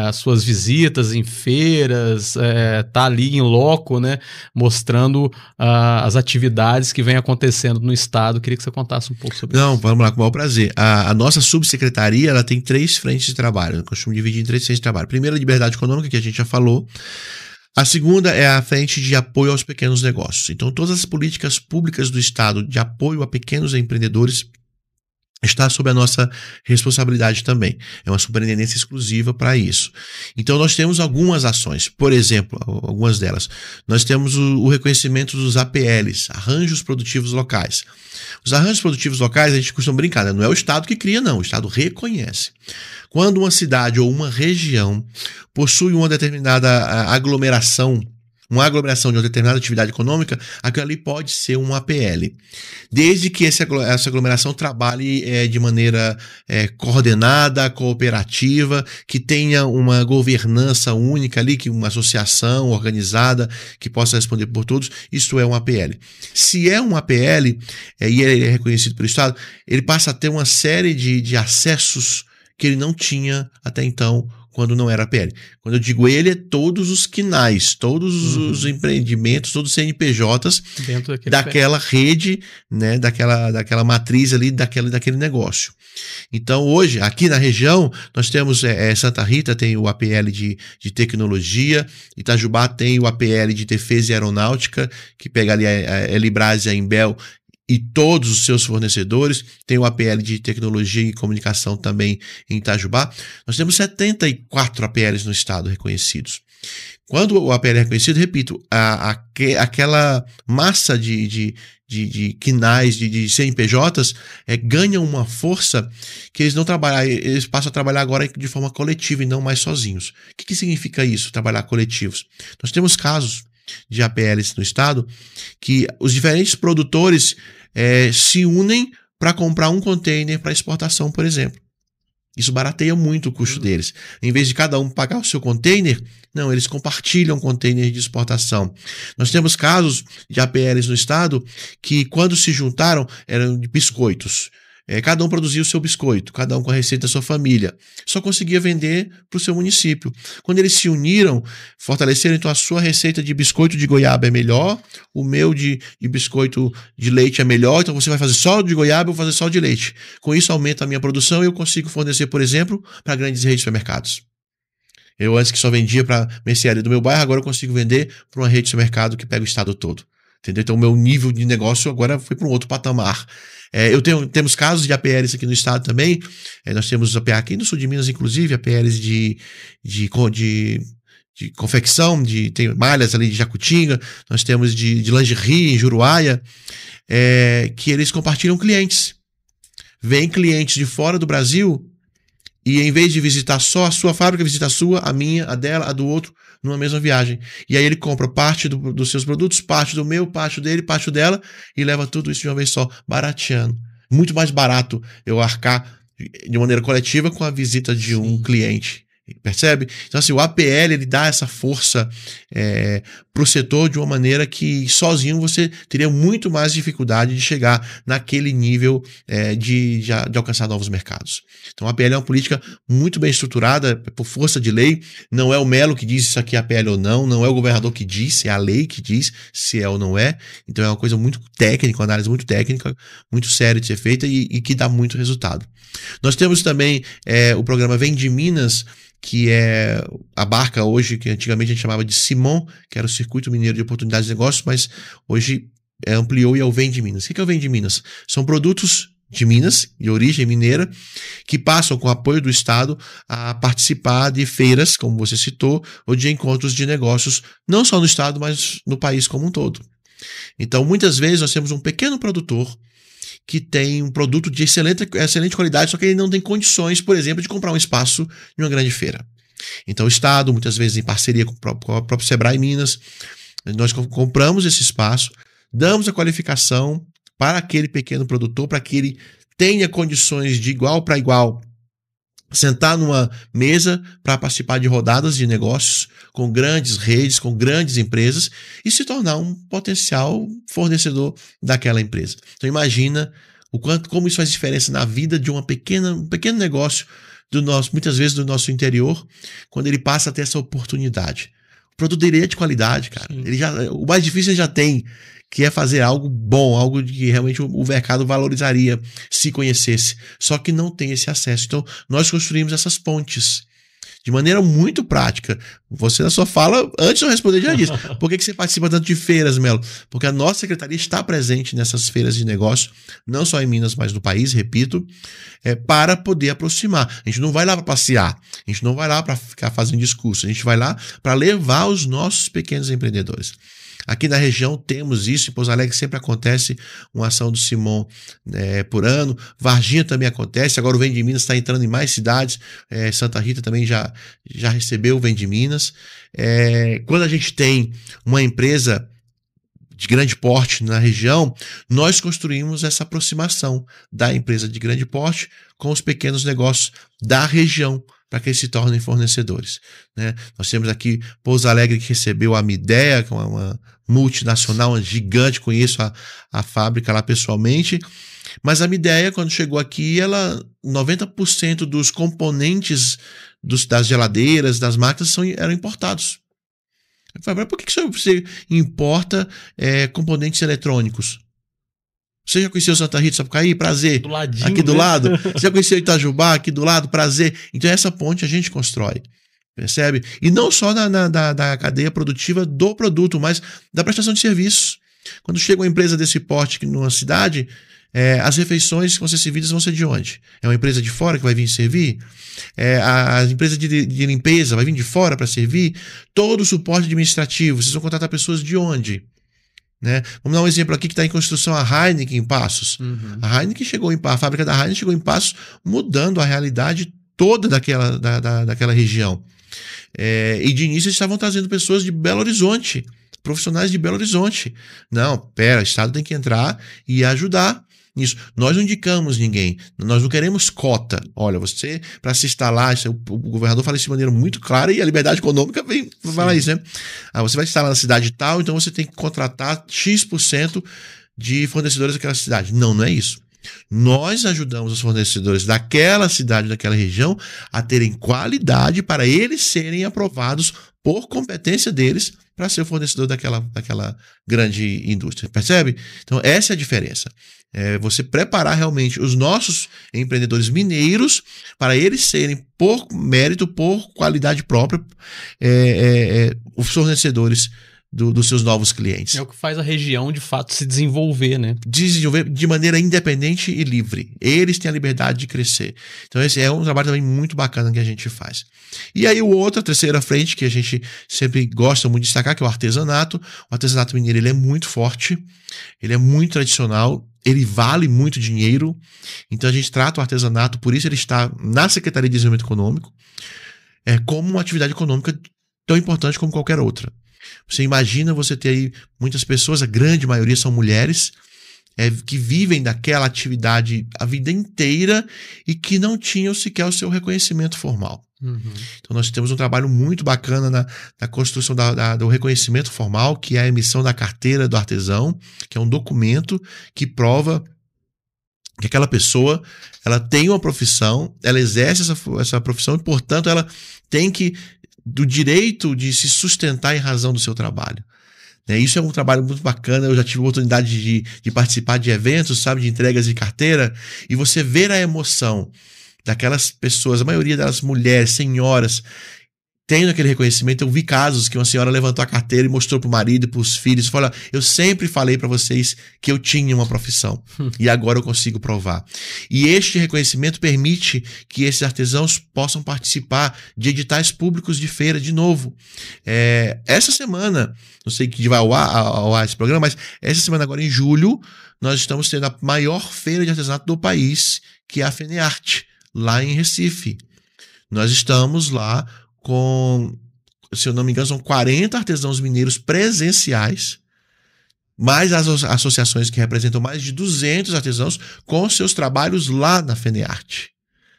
as suas visitas em feiras, tá ali em loco, né, mostrando as atividades que vêm acontecendo no estado. Eu queria que você contasse um pouco sobre isso. Não, vamos lá, com o maior prazer. A nossa subsecretaria, ela tem 3 frentes de trabalho. Eu costumo dividir em 3 frentes de trabalho. Primeiro, a liberdade econômica, que a gente já falou. A segunda é a frente de apoio aos pequenos negócios. Então, todas as políticas públicas do Estado de apoio a pequenos empreendedores está sob a nossa responsabilidade também. É uma superintendência exclusiva para isso. Então, nós temos algumas ações. Por exemplo, algumas delas. Nós temos o reconhecimento dos APLs, Arranjos Produtivos Locais. Os arranjos produtivos locais, a gente costuma brincar, né? Não é o Estado que cria, não. O Estado reconhece. Quando uma cidade ou uma região possui uma determinada aglomeração de uma determinada atividade econômica, aquilo ali pode ser um APL. Desde que essa aglomeração trabalhe de maneira coordenada, cooperativa, que tenha uma governança única ali, que uma associação organizada que possa responder por todos, isso é um APL. Se é um APL, e ele é reconhecido pelo Estado, ele passa a ter uma série de acessos que ele não tinha até então, quando não era APL. Quando eu digo ele, é todos os quinais, todos os empreendimentos, todos os CNPJs daquela rede, né, daquela matriz ali, daquele negócio. Então, hoje, aqui na região, nós temos Santa Rita tem o APL de tecnologia, Itajubá tem o APL de defesa e aeronáutica, que pega ali a Elibras e a Imbel, e todos os seus fornecedores, tem o APL de tecnologia e comunicação também em Itajubá. Nós temos 74 APLs no estado reconhecidos. Quando o APL é reconhecido, repito, aquela massa de quinais, de CNPJs, ganha uma força que eles não trabalham, eles passam a trabalhar agora de forma coletiva e não mais sozinhos. O que significa isso, trabalhar coletivos? Nós temos casos de APLs no estado que os diferentes produtores se unem para comprar um container para exportação, por exemplo. Isso barateia muito o custo deles. Em vez de cada um pagar o seu container, não, eles compartilham container de exportação. Nós temos casos de APLs no estado que, quando se juntaram, eram de biscoitos. Cada um produzia o seu biscoito, cada um com a receita da sua família. Só conseguia vender para o seu município. Quando eles se uniram, fortaleceram, então a sua receita de biscoito de goiaba é melhor, o meu de biscoito de leite é melhor, então você vai fazer só de goiaba, eu vou fazer só de leite. Com isso aumenta a minha produção e eu consigo fornecer, por exemplo, para grandes redes de supermercados. Eu antes que só vendia para a mercearia do meu bairro, agora eu consigo vender para uma rede de supermercado que pega o estado todo. Entendeu? Então o meu nível de negócio agora foi para um outro patamar. Temos casos de APLs aqui no estado também. Nós temos APL aqui no sul de Minas, inclusive, APLs de confecção, tem malhas ali de Jacutinga, nós temos de lingerie em Juruáia, que eles compartilham clientes. Vêm clientes de fora do Brasil e, em vez de visitar só a sua fábrica, visita a sua, a minha, a dela, a do outro, numa mesma viagem. E aí ele compra parte dos seus produtos, parte do meu, parte dele, parte dela, e leva tudo isso de uma vez só, barateando. Muito mais barato eu arcar de maneira coletiva com a visita de um cliente Percebe? Então, assim, o APL, ele dá essa força para o setor de uma maneira que sozinho você teria muito mais dificuldade de chegar naquele nível de alcançar novos mercados. Então, a APL é uma política muito bem estruturada por força de lei. Não é o Melo que diz isso aqui é APL ou não, não é o governador que diz, é a lei que diz se é ou não é. Então, é uma coisa muito técnica, uma análise muito técnica, muito séria de ser feita e que dá muito resultado. Nós temos também o programa Vem de Minas, que abarca hoje, que antigamente a gente chamava de CIMON, que era o Circuito Mineiro de Oportunidades de Negócios, mas hoje ampliou e é o Vem de Minas. O que é o Vem de Minas? São produtos de Minas, de origem mineira, que passam com apoio do Estado a participar de feiras, como você citou, ou de encontros de negócios, não só no Estado, mas no país como um todo. Então, muitas vezes nós temos um pequeno produtor que tem um produto de excelente qualidade, só que ele não tem condições, por exemplo, de comprar um espaço em uma grande feira. Então o Estado, muitas vezes em parceria com o próprio Sebrae Minas, nós compramos esse espaço, damos a qualificação para aquele pequeno produtor, para que ele tenha condições de igual para igual sentar numa mesa para participar de rodadas de negócios com grandes redes, com grandes empresas e se tornar um potencial fornecedor daquela empresa. Então imagina como isso faz diferença na vida de um pequeno negócio muitas vezes do nosso interior, quando ele passa a ter essa oportunidade. O produto dele é de qualidade, cara. O mais difícil ele já tem, que é fazer algo bom, algo que realmente o mercado valorizaria se conhecesse, só que não tem esse acesso. Então, nós construímos essas pontes de maneira muito prática. Você, na sua fala, antes de eu responder, já disse. Por que você participa tanto de feiras, Melo? Porque a nossa secretaria está presente nessas feiras de negócio, não só em Minas, mas no país, repito, para poder aproximar. A gente não vai lá para passear, a gente não vai lá para ficar fazendo discurso, a gente vai lá para levar os nossos pequenos empreendedores. Aqui na região temos isso, em Pouso Alegre sempre acontece uma ação do CIMON por ano, Varginha também acontece, agora o Vem de Minas está entrando em mais cidades, Santa Rita também já recebeu o Vem de Minas. Quando a gente tem uma empresa de grande porte na região, nós construímos essa aproximação da empresa de grande porte com os pequenos negócios da região, para que eles se tornem fornecedores, né? Nós temos aqui Pouso Alegre, que recebeu a Midea, que é uma multinacional, uma gigante, conheço a fábrica lá pessoalmente, mas a Midea, quando chegou aqui, 90% dos componentes das geladeiras, das máquinas eram importados. Eu falei, por que você importa componentes eletrônicos? Você já conheceu Santa Rita, Sapucaí? Prazer. Do ladinho, aqui do né? lado. Você já conheceu Itajubá? Aqui do lado? Prazer. Então essa ponte a gente constrói. Percebe? E não só da cadeia produtiva do produto, mas da prestação de serviços. Quando chega uma empresa desse porte numa cidade, as refeições que vão ser servidas vão ser de onde? É uma empresa de fora que vai vir servir? A empresa de limpeza vai vir de fora para servir? Todo o suporte administrativo, vocês vão contratar pessoas de onde? Né? Vamos dar um exemplo aqui que está em construção a Heineken em Passos. A Heineken a fábrica da Heineken chegou em Passos, mudando a realidade toda daquela região. E de início eles estavam trazendo pessoas de Belo Horizonte, profissionais de Belo Horizonte. Não, o Estado tem que entrar e ajudar nisso. Nós não indicamos ninguém, nós não queremos cota. Olha, você, para se instalar, o governador fala isso de maneira muito clara e a liberdade econômica vem falar isso, né? Você vai instalar na cidade tal, então você tem que contratar X% de fornecedores daquela cidade. Não é isso. Nós ajudamos os fornecedores daquela cidade, daquela região, a terem qualidade para eles serem aprovados por competência deles para ser o fornecedor daquela grande indústria. Percebe? Então, essa é a diferença. Você preparar realmente os nossos empreendedores mineiros para eles serem, por mérito, por qualidade própria, os fornecedores dos seus novos clientes. É o que faz a região, de fato, se desenvolver, né? Desenvolver de maneira independente e livre. Eles têm a liberdade de crescer. Então esse é um trabalho também muito bacana que a gente faz. E aí a terceira frente, que a gente sempre gosta muito de destacar, que é o artesanato. O artesanato mineiro, ele é muito forte, ele é muito tradicional, ele vale muito dinheiro. Então a gente trata o artesanato, por isso ele está na Secretaria de Desenvolvimento Econômico, como uma atividade econômica tão importante como qualquer outra. Você imagina você ter aí muitas pessoas, a grande maioria são mulheres, que vivem daquela atividade a vida inteira e que não tinham sequer o seu reconhecimento formal. Então nós temos um trabalho muito bacana na construção do reconhecimento formal, que é a emissão da carteira do artesão, que é um documento que prova que aquela pessoa ela tem uma profissão, ela exerce essa profissão e, portanto, ela tem do direito de se sustentar em razão do seu trabalho. Isso é um trabalho muito bacana. Eu já tive a oportunidade de participar de eventos, sabe, de entregas de carteira, e você ver a emoção daquelas pessoas, a maioria delas mulheres, senhoras, tendo aquele reconhecimento. Eu vi casos que uma senhora levantou a carteira e mostrou para o marido e para os filhos, falou: eu sempre falei para vocês que eu tinha uma profissão e agora eu consigo provar. E este reconhecimento permite que esses artesãos possam participar de editais públicos de feira de novo. Essa semana, não sei que vai ao ar esse programa, mas essa semana agora em julho, nós estamos tendo a maior feira de artesanato do país, que é a FENEARTE, lá em Recife. Nós estamos lá com, se eu não me engano, são 40 artesãos mineiros presenciais, mais as associações que representam mais de 200 artesãos com seus trabalhos lá na FENEARTE,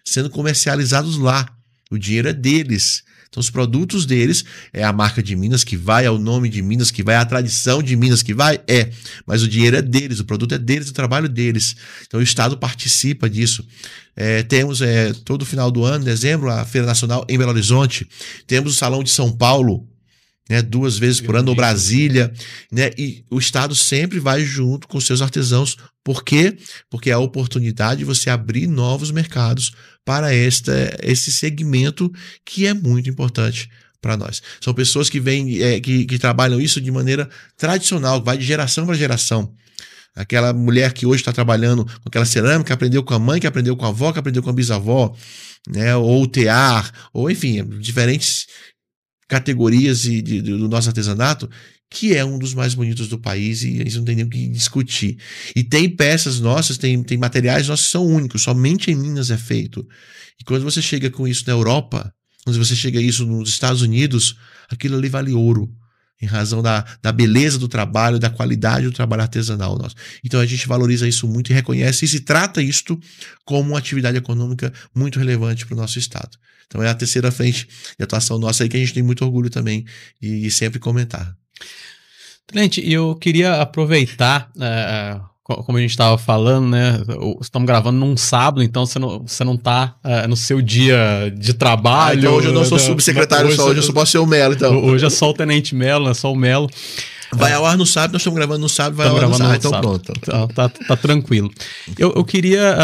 sendo comercializados lá. O dinheiro é deles. Então, os produtos deles, é a marca de Minas que vai, é o nome de Minas que vai, é a tradição de Minas que vai, mas o dinheiro é deles, o produto é deles, o trabalho deles. Então, o Estado participa disso. Temos todo final do ano, dezembro, a Feira Nacional em Belo Horizonte. Temos o Salão de São Paulo, 2 vezes por ano, ou Brasília, e o Estado sempre vai junto com os seus artesãos. Por quê? Porque é a oportunidade de você abrir novos mercados para esse segmento que é muito importante para nós. São pessoas que vêm, que trabalham isso de maneira tradicional, vai de geração para geração. Aquela mulher que hoje está trabalhando com aquela cerâmica, que aprendeu com a mãe, que aprendeu com a avó, que aprendeu com a bisavó, ou o tear, ou enfim, diferentes categorias do nosso artesanato, que é um dos mais bonitos do país, e eles não tem nem o que discutir. E tem peças nossas, tem materiais nossos que são únicos, somente em Minas é feito. E quando você chega com isso na Europa, quando você chega a isso nos Estados Unidos, aquilo ali vale ouro, em razão da beleza do trabalho, da qualidade do trabalho artesanal nosso. Então a gente valoriza isso muito e reconhece e trata isto como uma atividade econômica muito relevante para o nosso estado. Então é a terceira frente de atuação nossa aí que a gente tem muito orgulho também e sempre comentar. Tenente, eu queria aproveitar, como a gente estava falando, estamos gravando num sábado, então você não está no seu dia de trabalho. Então hoje eu não sou subsecretário hoje eu só posso ser o Melo, então. Hoje é só o Tenente Melo, é só o Melo. Vai ao ar no sábado, nós estamos gravando no sábado, vai ao ar no sábado, então pronto. Tá tranquilo. Eu queria,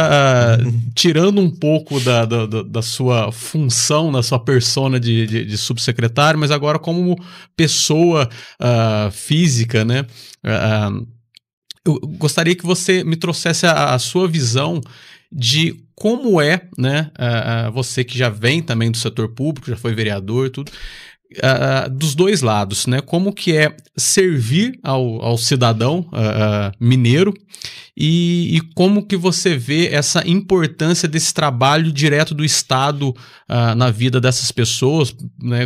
tirando um pouco da sua função, da sua persona de subsecretário, mas agora como pessoa física, eu gostaria que você me trouxesse a sua visão de como você que já vem também do setor público, já foi vereador e tudo, dos dois lados, como que é servir ao cidadão mineiro e como que você vê essa importância desse trabalho direto do Estado na vida dessas pessoas,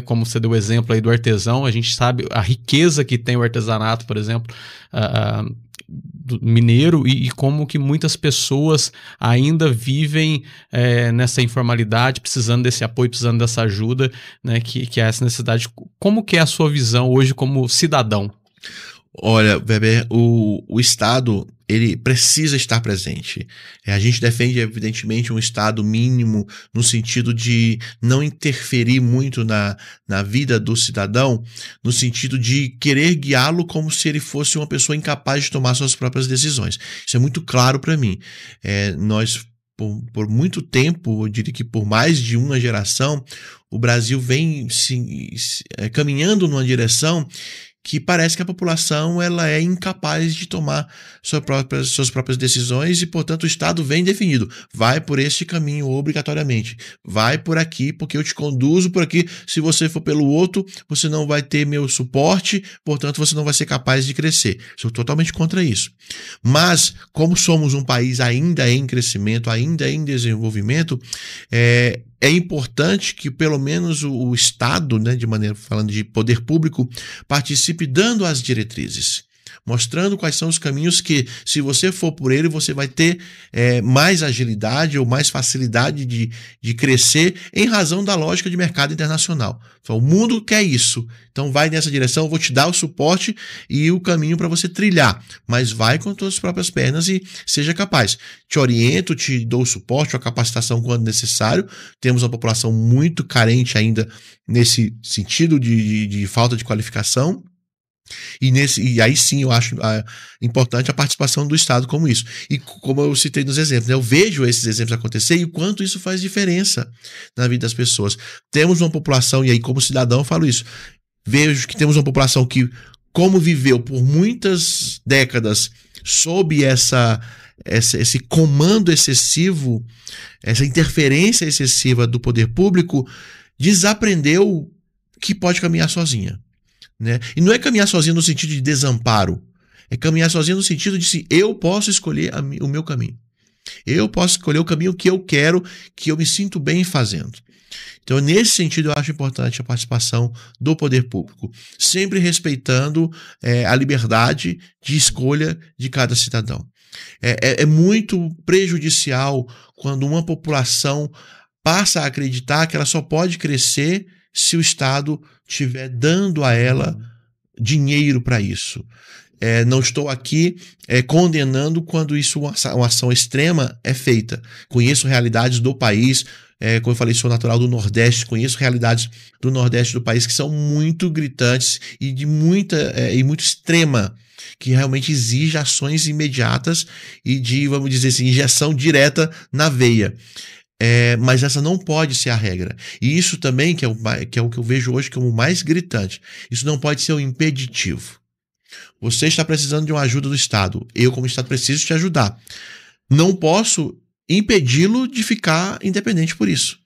como você deu o exemplo aí do artesão, a gente sabe a riqueza que tem o artesanato, por exemplo, mineiro e como que muitas pessoas ainda vivem nessa informalidade, precisando desse apoio, precisando dessa ajuda, que é essa necessidade. Como que é a sua visão hoje como cidadão? Olha, Weber, o Estado, ele precisa estar presente. A gente defende, evidentemente, um Estado mínimo no sentido de não interferir muito na vida do cidadão, no sentido de querer guiá-lo como se ele fosse uma pessoa incapaz de tomar suas próprias decisões. Isso é muito claro para mim. Nós, por muito tempo, eu diria que por mais de uma geração, o Brasil vem caminhando numa direção que parece que a população ela é incapaz de tomar suas próprias decisões e, portanto, o Estado vem definido. Vai por este caminho obrigatoriamente. Vai por aqui, porque eu te conduzo por aqui. Se você for pelo outro, você não vai ter meu suporte, portanto, você não vai ser capaz de crescer. Sou totalmente contra isso. Mas, como somos um país ainda em crescimento, ainda em desenvolvimento, é importante que pelo menos o Estado, de maneira falando de poder público, participe dando as diretrizes. mostrando quais são os caminhos que, se você for por ele, você vai ter mais agilidade ou mais facilidade de crescer em razão da lógica de mercado internacional. Então, o mundo quer isso, então vai nessa direção, eu vou te dar o suporte e o caminho para você trilhar, mas vai com as suas próprias pernas e seja capaz. Te oriento, te dou o suporte, a capacitação quando necessário. Temos uma população muito carente ainda nesse sentido de falta de qualificação. E aí sim eu acho importante a participação do Estado como isso. E como eu citei nos exemplos, né, eu vejo esses exemplos acontecer e o quanto isso faz diferença na vida das pessoas. Temos uma população, e aí como cidadão eu falo isso, vejo que temos uma população que, como viveu por muitas décadas sob esse comando excessivo, essa interferência excessiva do poder público, desaprendeu que pode caminhar sozinha. Né? E não é caminhar sozinho no sentido de desamparo, é caminhar sozinho no sentido de se eu posso escolher o meu caminho. Eu posso escolher o caminho que eu quero, que eu me sinto bem fazendo. Então, nesse sentido, eu acho importante a participação do poder público, sempre respeitando a liberdade de escolha de cada cidadão. É muito prejudicial quando uma população passa a acreditar que ela só pode crescer se o Estado estiver dando a ela dinheiro para isso. Não estou aqui condenando quando isso uma ação extrema é feita. Conheço realidades do país, como eu falei, sou natural do Nordeste, conheço realidades do Nordeste do país que são muito gritantes e de muito extrema, que realmente exige ações imediatas e de, vamos dizer assim, injeção direta na veia. Mas essa não pode ser a regra. E isso também, que é o que eu vejo hoje como o mais gritante, isso não pode ser um impeditivo. Você está precisando de uma ajuda do Estado. Eu, como Estado, preciso te ajudar. Não posso impedi-lo de ficar independente por isso.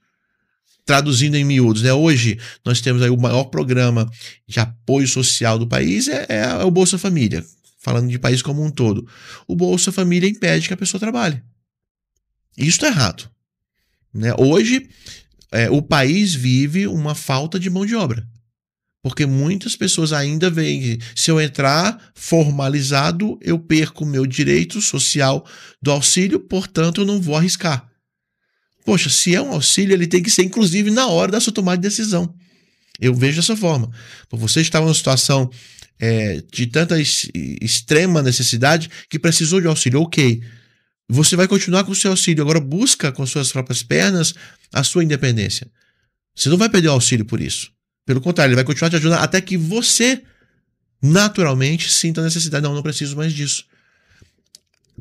Traduzindo em miúdos, né? Hoje nós temos aí o maior programa de apoio social do país é o Bolsa Família. Falando de país como um todo. O Bolsa Família impede que a pessoa trabalhe. Isso está errado. Né? Hoje, o país vive uma falta de mão de obra. Porque muitas pessoas ainda veem, se eu entrar formalizado, eu perco o meu direito social do auxílio, portanto, eu não vou arriscar. Poxa, se é um auxílio, ele tem que ser, inclusive, na hora da sua tomada de decisão. Eu vejo dessa forma. Você estava numa situação de tanta extrema necessidade que precisou de auxílio. Ok, você vai continuar com o seu auxílio. Agora busca com suas próprias pernas a sua independência. Você não vai perder o auxílio por isso. Pelo contrário, ele vai continuar te ajudando até que você naturalmente sinta a necessidade. Não preciso mais disso.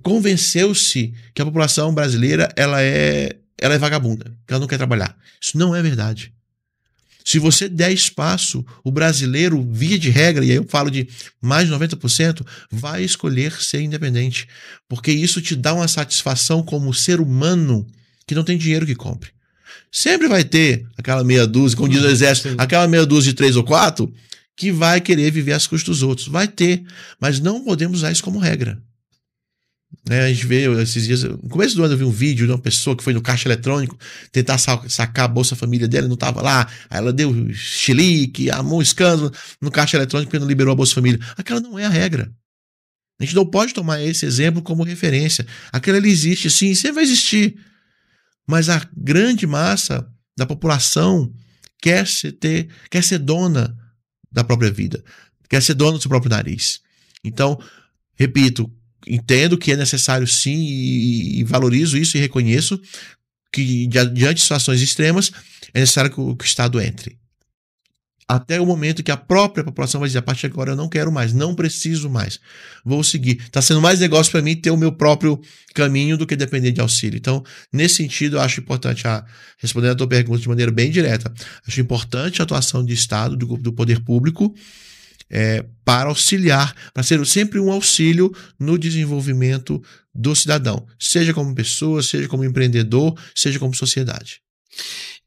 Convenceu-se que a população brasileira ela é vagabunda, que ela não quer trabalhar. Isso não é verdade. Se você der espaço, o brasileiro, via de regra, e aí eu falo de mais de 90%, vai escolher ser independente. Porque isso te dá uma satisfação como ser humano que não tem dinheiro que compre. Sempre vai ter aquela meia dúzia, como diz o exército, aquela meia dúzia de 3 ou 4 que vai querer viver às custas dos outros. Vai ter, mas não podemos usar isso como regra. A gente vê esses dias, no começo do ano eu vi um vídeo de uma pessoa que foi no caixa eletrônico tentar sacar a Bolsa Família dela e não estava lá, aí ela deu chilique, armou um escândalo no caixa eletrônico porque não liberou a Bolsa Família. Aquela não é a regra. A gente não pode tomar esse exemplo como referência. Aquela ali existe, sim, sempre vai existir. Mas a grande massa da população quer ser dona da própria vida, quer ser dona do seu próprio nariz. Então, repito, entendo que é necessário sim e valorizo isso e reconheço que diante de situações extremas é necessário que o Estado entre. Até o momento que a própria população vai dizer, a partir de agora eu não quero mais, não preciso mais, vou seguir. Está sendo mais negócio para mim ter o meu próprio caminho do que depender de auxílio. Então, nesse sentido, eu acho importante, respondendo a tua pergunta de maneira bem direta, acho importante a atuação do Estado, do poder público, para auxiliar, para ser sempre um auxílio no desenvolvimento do cidadão, seja como pessoa, seja como empreendedor, seja como sociedade.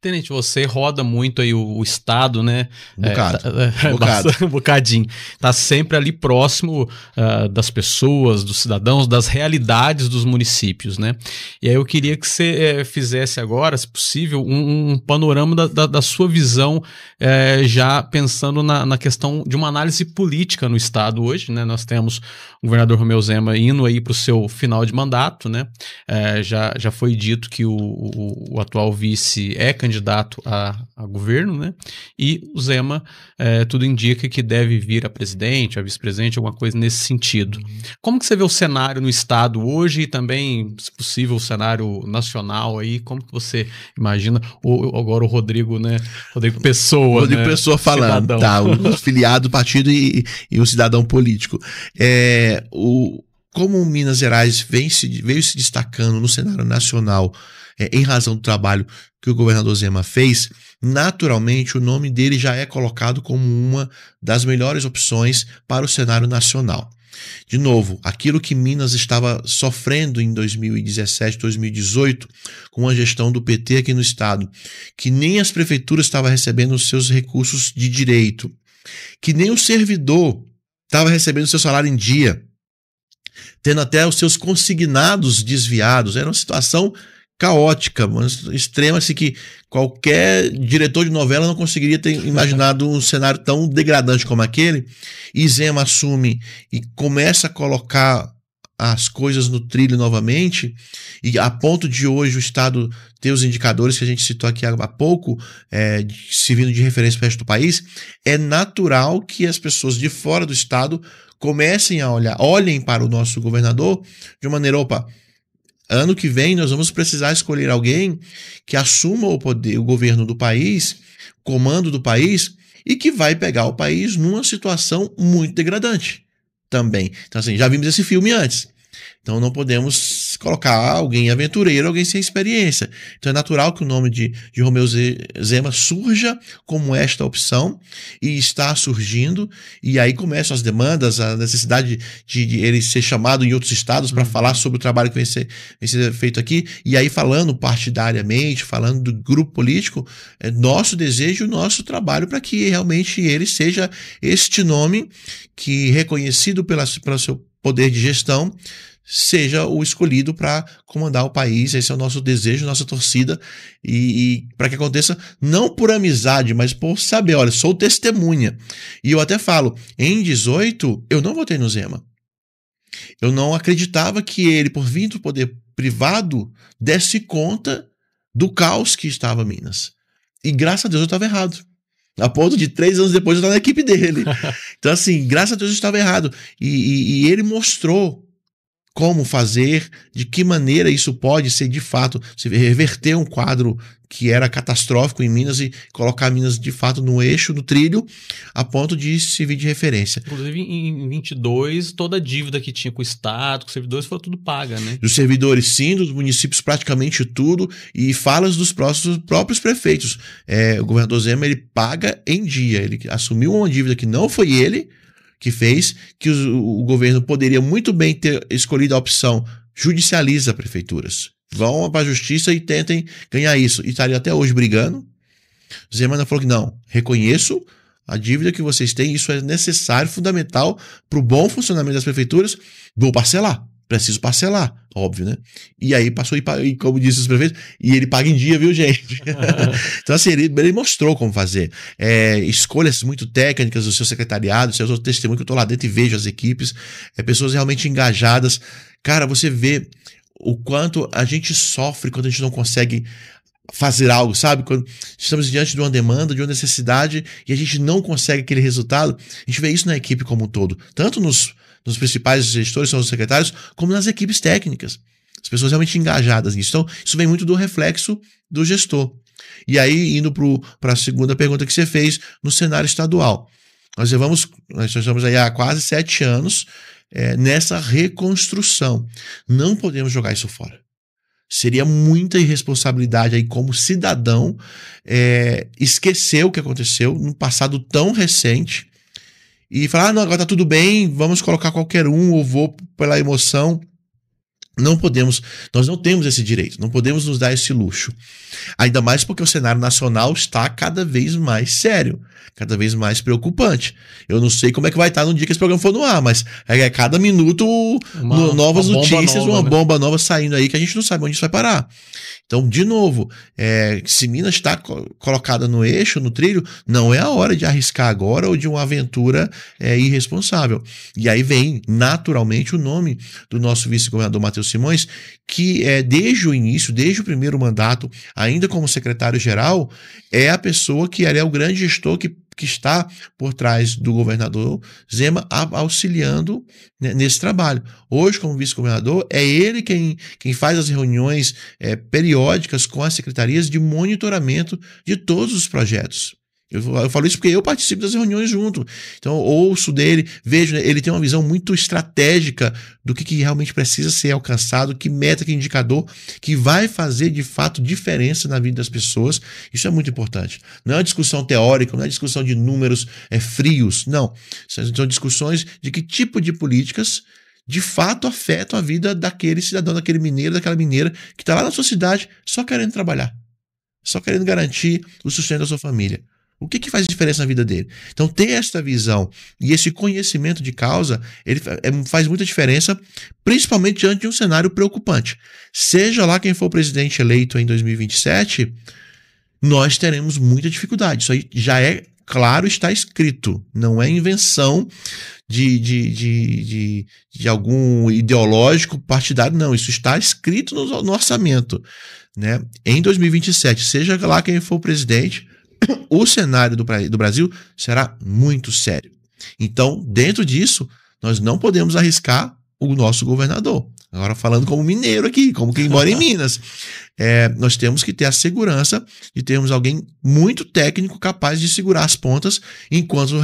Tenente, você roda muito aí o estado, né? Um bocadinho. Tá sempre ali próximo das pessoas, dos cidadãos, das realidades dos municípios, né? E aí eu queria que você fizesse agora, se possível, um panorama da sua visão, já pensando na questão de uma análise política no estado hoje, né? Nós temos o governador Romeu Zema indo aí para o seu final de mandato, né? Já foi dito que o atual vice é candidato a governo, né? E o Zema, tudo indica que deve vir a presidente, a vice-presidente, alguma coisa nesse sentido. Como que você vê o cenário no estado hoje e também, se possível, o cenário nacional aí? Como que você imagina? Agora o Rodrigo, né? Rodrigo Pessoa, Rodrigo Pessoa falando, cidadão. Tá, o filiado do partido e o cidadão político. Como Minas Gerais veio se destacando no cenário nacional em razão do trabalho que o governador Zema fez, naturalmente o nome dele já é colocado como uma das melhores opções para o cenário nacional. De novo, aquilo que Minas estava sofrendo em 2017, 2018, com a gestão do PT aqui no estado, que nem as prefeituras estavam recebendo os seus recursos de direito, que nem o servidor estava recebendo o seu salário em dia, tendo até os seus consignados desviados. Era uma situação caótica, extrema, assim, que qualquer diretor de novela não conseguiria ter imaginado um cenário tão degradante como aquele. E Zema assume e começa a colocar as coisas no trilho novamente, e a ponto de hoje o estado ter os indicadores que a gente citou aqui há pouco, servindo de referência para o resto do país. É natural que as pessoas de fora do estado comecem a olhem para o nosso governador de maneira, ano que vem nós vamos precisar escolher alguém que assuma o poder, o governo do país, comando do país, e que vai pegar o país numa situação muito degradante também. Então, assim, já vimos esse filme antes. Então não podemos colocar alguém aventureiro, alguém sem experiência. Então é natural que o nome de Romeu Zema surja como esta opção, e está surgindo, e aí começam as demandas, a necessidade de ele ser chamado em outros estados para falar sobre o trabalho que vem ser feito aqui, e aí falando partidariamente, falando do grupo político, nosso desejo, nosso trabalho para que realmente ele seja este nome que, reconhecido pelo seu poder de gestão, seja o escolhido para comandar o país. Esse é o nosso desejo, nossa torcida, e para que aconteça não por amizade, mas por saber, olha, sou testemunha. E eu até falo, em 18 eu não votei no Zema. Eu não acreditava que ele, por vir do poder privado, desse conta do caos que estava Minas. E graças a Deus eu estava errado. A ponto de 3 anos depois eu estava na equipe dele. Então, assim, graças a Deus eu estava errado. E ele mostrou como fazer, de que maneira isso pode ser de fato, se reverter um quadro que era catastrófico em Minas e colocar Minas de fato no eixo, no trilho, a ponto de servir de referência. Inclusive em 22, toda a dívida que tinha com o Estado, com os servidores, foi tudo paga, né? Dos servidores sim, dos municípios praticamente tudo, e falas dos próprios prefeitos. O governador Zema, ele paga em dia, ele assumiu uma dívida que não foi ele que fez, que o governo poderia muito bem ter escolhido a opção judicializa prefeituras. Vão para a justiça e tentem ganhar isso. E estaria até hoje brigando. Zema falou que não, reconheço a dívida que vocês têm, isso é necessário, fundamental para o bom funcionamento das prefeituras, vou parcelar. Preciso parcelar, óbvio, né? E aí passou, e como disse os prefeitos, e ele paga em dia, viu, gente? Então, assim, ele mostrou como fazer. Escolhas muito técnicas do seu secretariado, seus outros testemunhos, que eu estou lá dentro e vejo as equipes, pessoas realmente engajadas. Cara, você vê o quanto a gente sofre quando a gente não consegue fazer algo, sabe? Quando estamos diante de uma demanda, de uma necessidade, e a gente não consegue aquele resultado, a gente vê isso na equipe como um todo, tanto nos principais gestores, são os secretários, como nas equipes técnicas. As pessoas realmente engajadas nisso. Então, isso vem muito do reflexo do gestor. E aí, indo para a segunda pergunta que você fez, no cenário estadual. Nós estamos aí há quase 7 anos nessa reconstrução. Não podemos jogar isso fora. Seria muita irresponsabilidade aí como cidadão esquecer o que aconteceu num passado tão recente e falar, não, agora tá tudo bem, vamos colocar qualquer um, ou vou pela emoção. Nós não temos esse direito, não podemos nos dar esse luxo. Ainda mais porque o cenário nacional está cada vez mais sério, cada vez mais preocupante. Eu não sei como é que vai estar no dia que esse programa for no ar, mas cada minuto novas notícias, uma bomba nova saindo aí que a gente não sabe onde isso vai parar. Então, de novo, se Minas está colocada no eixo, no trilho, não é a hora de arriscar agora ou de uma aventura irresponsável. E aí vem, naturalmente, o nome do nosso vice-governador Matheus Simões, que desde o início, desde o primeiro mandato, ainda como secretário-geral, é a pessoa que é o grande gestor que está por trás do governador Zema auxiliando, né, nesse trabalho. Hoje, como vice-governador, é ele quem faz as reuniões periódicas com as secretarias de monitoramento de todos os projetos. Eu falo isso porque eu participo das reuniões junto. Então, ouço dele, vejo, ele tem uma visão muito estratégica do que realmente precisa ser alcançado, que meta, que indicador, que vai fazer de fato diferença na vida das pessoas. Isso é muito importante. Não é uma discussão teórica, não é uma discussão de números frios, não. São discussões de que tipo de políticas de fato afetam a vida daquele cidadão, daquele mineiro, daquela mineira que está lá na sua cidade só querendo trabalhar, só querendo garantir o sustento da sua família. O que faz diferença na vida dele? Então, ter esta visão e esse conhecimento de causa, ele faz muita diferença, principalmente diante de um cenário preocupante. Seja lá quem for o presidente eleito em 2027, nós teremos muita dificuldade. Isso aí já é claro, está escrito. Não é invenção de algum ideológico partidário, não. Isso está escrito no orçamento, né? Em 2027, seja lá quem for o presidente, o cenário do Brasil será muito sério. Então, dentro disso, nós não podemos arriscar o nosso governador. Agora, falando como mineiro aqui, como quem mora em Minas, nós temos que ter a segurança de termos alguém muito técnico capaz de segurar as pontas enquanto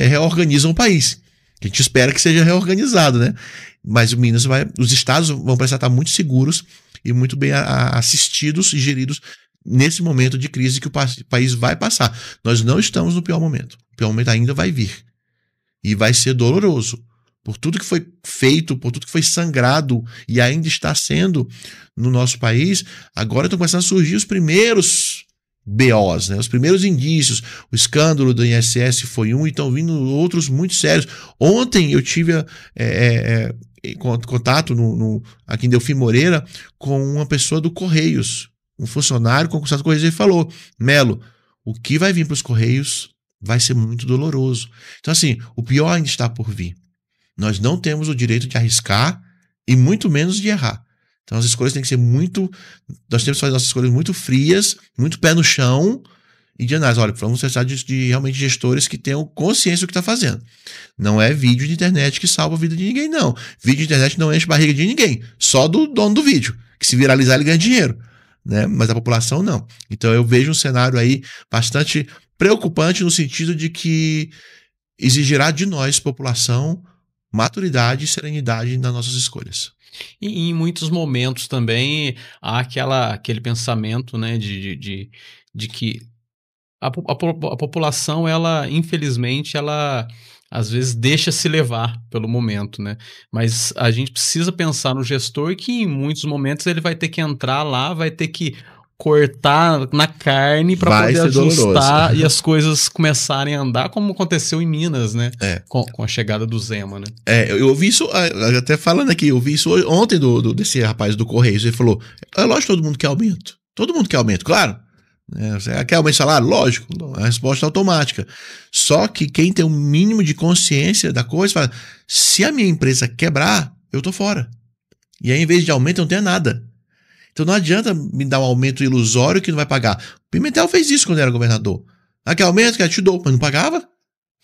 reorganizam o país. A gente espera que seja reorganizado, né? Mas os estados vão precisar estar muito seguros e muito bem assistidos e geridos nesse momento de crise que o país vai passar. Nós não estamos no pior momento. O pior momento ainda vai vir. E vai ser doloroso. Por tudo que foi feito, por tudo que foi sangrado e ainda está sendo no nosso país, agora estão começando a surgir os primeiros BOs, né? Os primeiros indícios. O escândalo do INSS foi um e estão vindo outros muito sérios. Ontem eu tive contato aqui em Delfim Moreira com uma pessoa do Correios, um funcionário concursado do Correios, ele falou: Melo, o que vai vir para os Correios vai ser muito doloroso. Então, assim, o pior ainda está por vir. Nós não temos o direito de arriscar e muito menos de errar. Então, as escolhas têm que ser nós temos que fazer nossas escolhas muito frias, muito pé no chão e de análise. Olha, vamos precisar de realmente gestores que tenham consciência do que está fazendo. Não é vídeo de internet que salva a vida de ninguém, não. Vídeo de internet não enche barriga de ninguém, só do dono do vídeo, que se viralizar ele ganha dinheiro, né? Mas a população não. Então eu vejo um cenário aí bastante preocupante no sentido de que exigirá de nós, população, maturidade e serenidade nas nossas escolhas. E em muitos momentos também há aquele pensamento, né, de que a população, ela, infelizmente, ela às vezes deixa se levar pelo momento, né? Mas a gente precisa pensar no gestor que em muitos momentos ele vai ter que entrar lá, vai ter que cortar na carne para poder ajustar e as coisas começarem a andar, como aconteceu em Minas, né? Com a chegada do Zema, né? Eu ouvi isso, até falando aqui, eu ouvi isso ontem desse rapaz do Correios. Ele falou: é lógico que todo mundo quer aumento. Todo mundo quer aumento, claro. Você quer aumento de salário? Lógico. A resposta é automática. Só que quem tem um mínimo de consciência da coisa fala: se a minha empresa quebrar, eu tô fora. E aí, em vez de aumento, eu não tenho nada. Então não adianta me dar um aumento ilusório que não vai pagar. Pimentel fez isso quando era governador. Quer aumento? Quer? Te dou. Mas não pagava?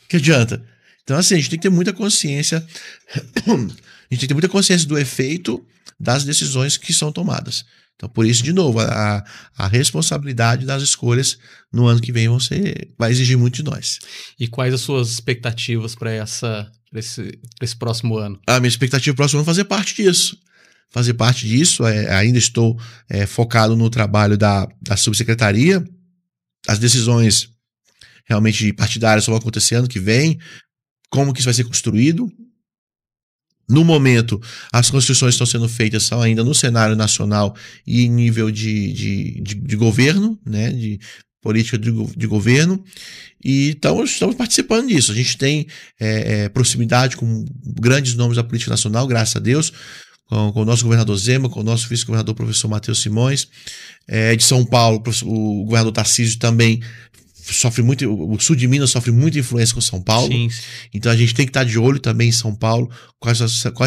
Que adianta? Então, assim, a gente tem que ter muita consciência. A gente tem que ter muita consciência do efeito das decisões que são tomadas. Então, por isso, de novo, a responsabilidade das escolhas no ano que vem vai exigir muito de nós. E quais as suas expectativas para esse próximo ano? A minha expectativa para o próximo ano é fazer parte disso. Fazer parte disso, ainda estou focado no trabalho da subsecretaria. As decisões realmente partidárias só vão acontecer ano que vem. Como que isso vai ser construído? No momento, as construções estão sendo feitas são ainda no cenário nacional e em nível de governo, né, de política de governo, e estamos participando disso. A gente tem proximidade com grandes nomes da política nacional, graças a Deus, com o nosso governador Zema, com o nosso vice-governador professor Matheus Simões. De São Paulo, o governador Tarcísio também sofre muito, o sul de Minas sofre muita influência com São Paulo. Sim. Então a gente tem que estar de olho também em São Paulo, quais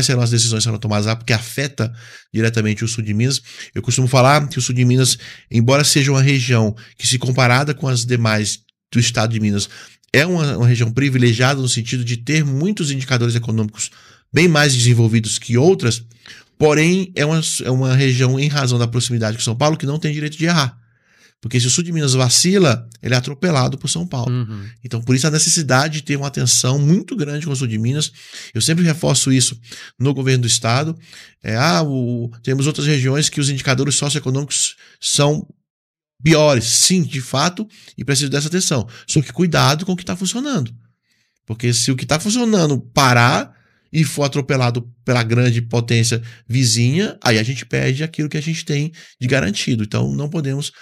serão as decisões que serão tomadas lá, porque afeta diretamente o sul de Minas. Eu costumo falar que o sul de Minas, embora seja uma região que, se comparada com as demais do estado de Minas, é uma região privilegiada no sentido de ter muitos indicadores econômicos bem mais desenvolvidos que outras, porém é uma região, em razão da proximidade com São Paulo, que não tem direito de errar. Porque se o sul de Minas vacila, ele é atropelado por São Paulo. Uhum. Então, por isso a necessidade de ter uma atenção muito grande com o sul de Minas. Eu sempre reforço isso no governo do estado. Temos outras regiões que os indicadores socioeconômicos são piores. Sim, de fato, e preciso dessa atenção. Só que cuidado com o que está funcionando. Porque se o que está funcionando parar e for atropelado pela grande potência vizinha, aí a gente perde aquilo que a gente tem de garantido. Então, não podemos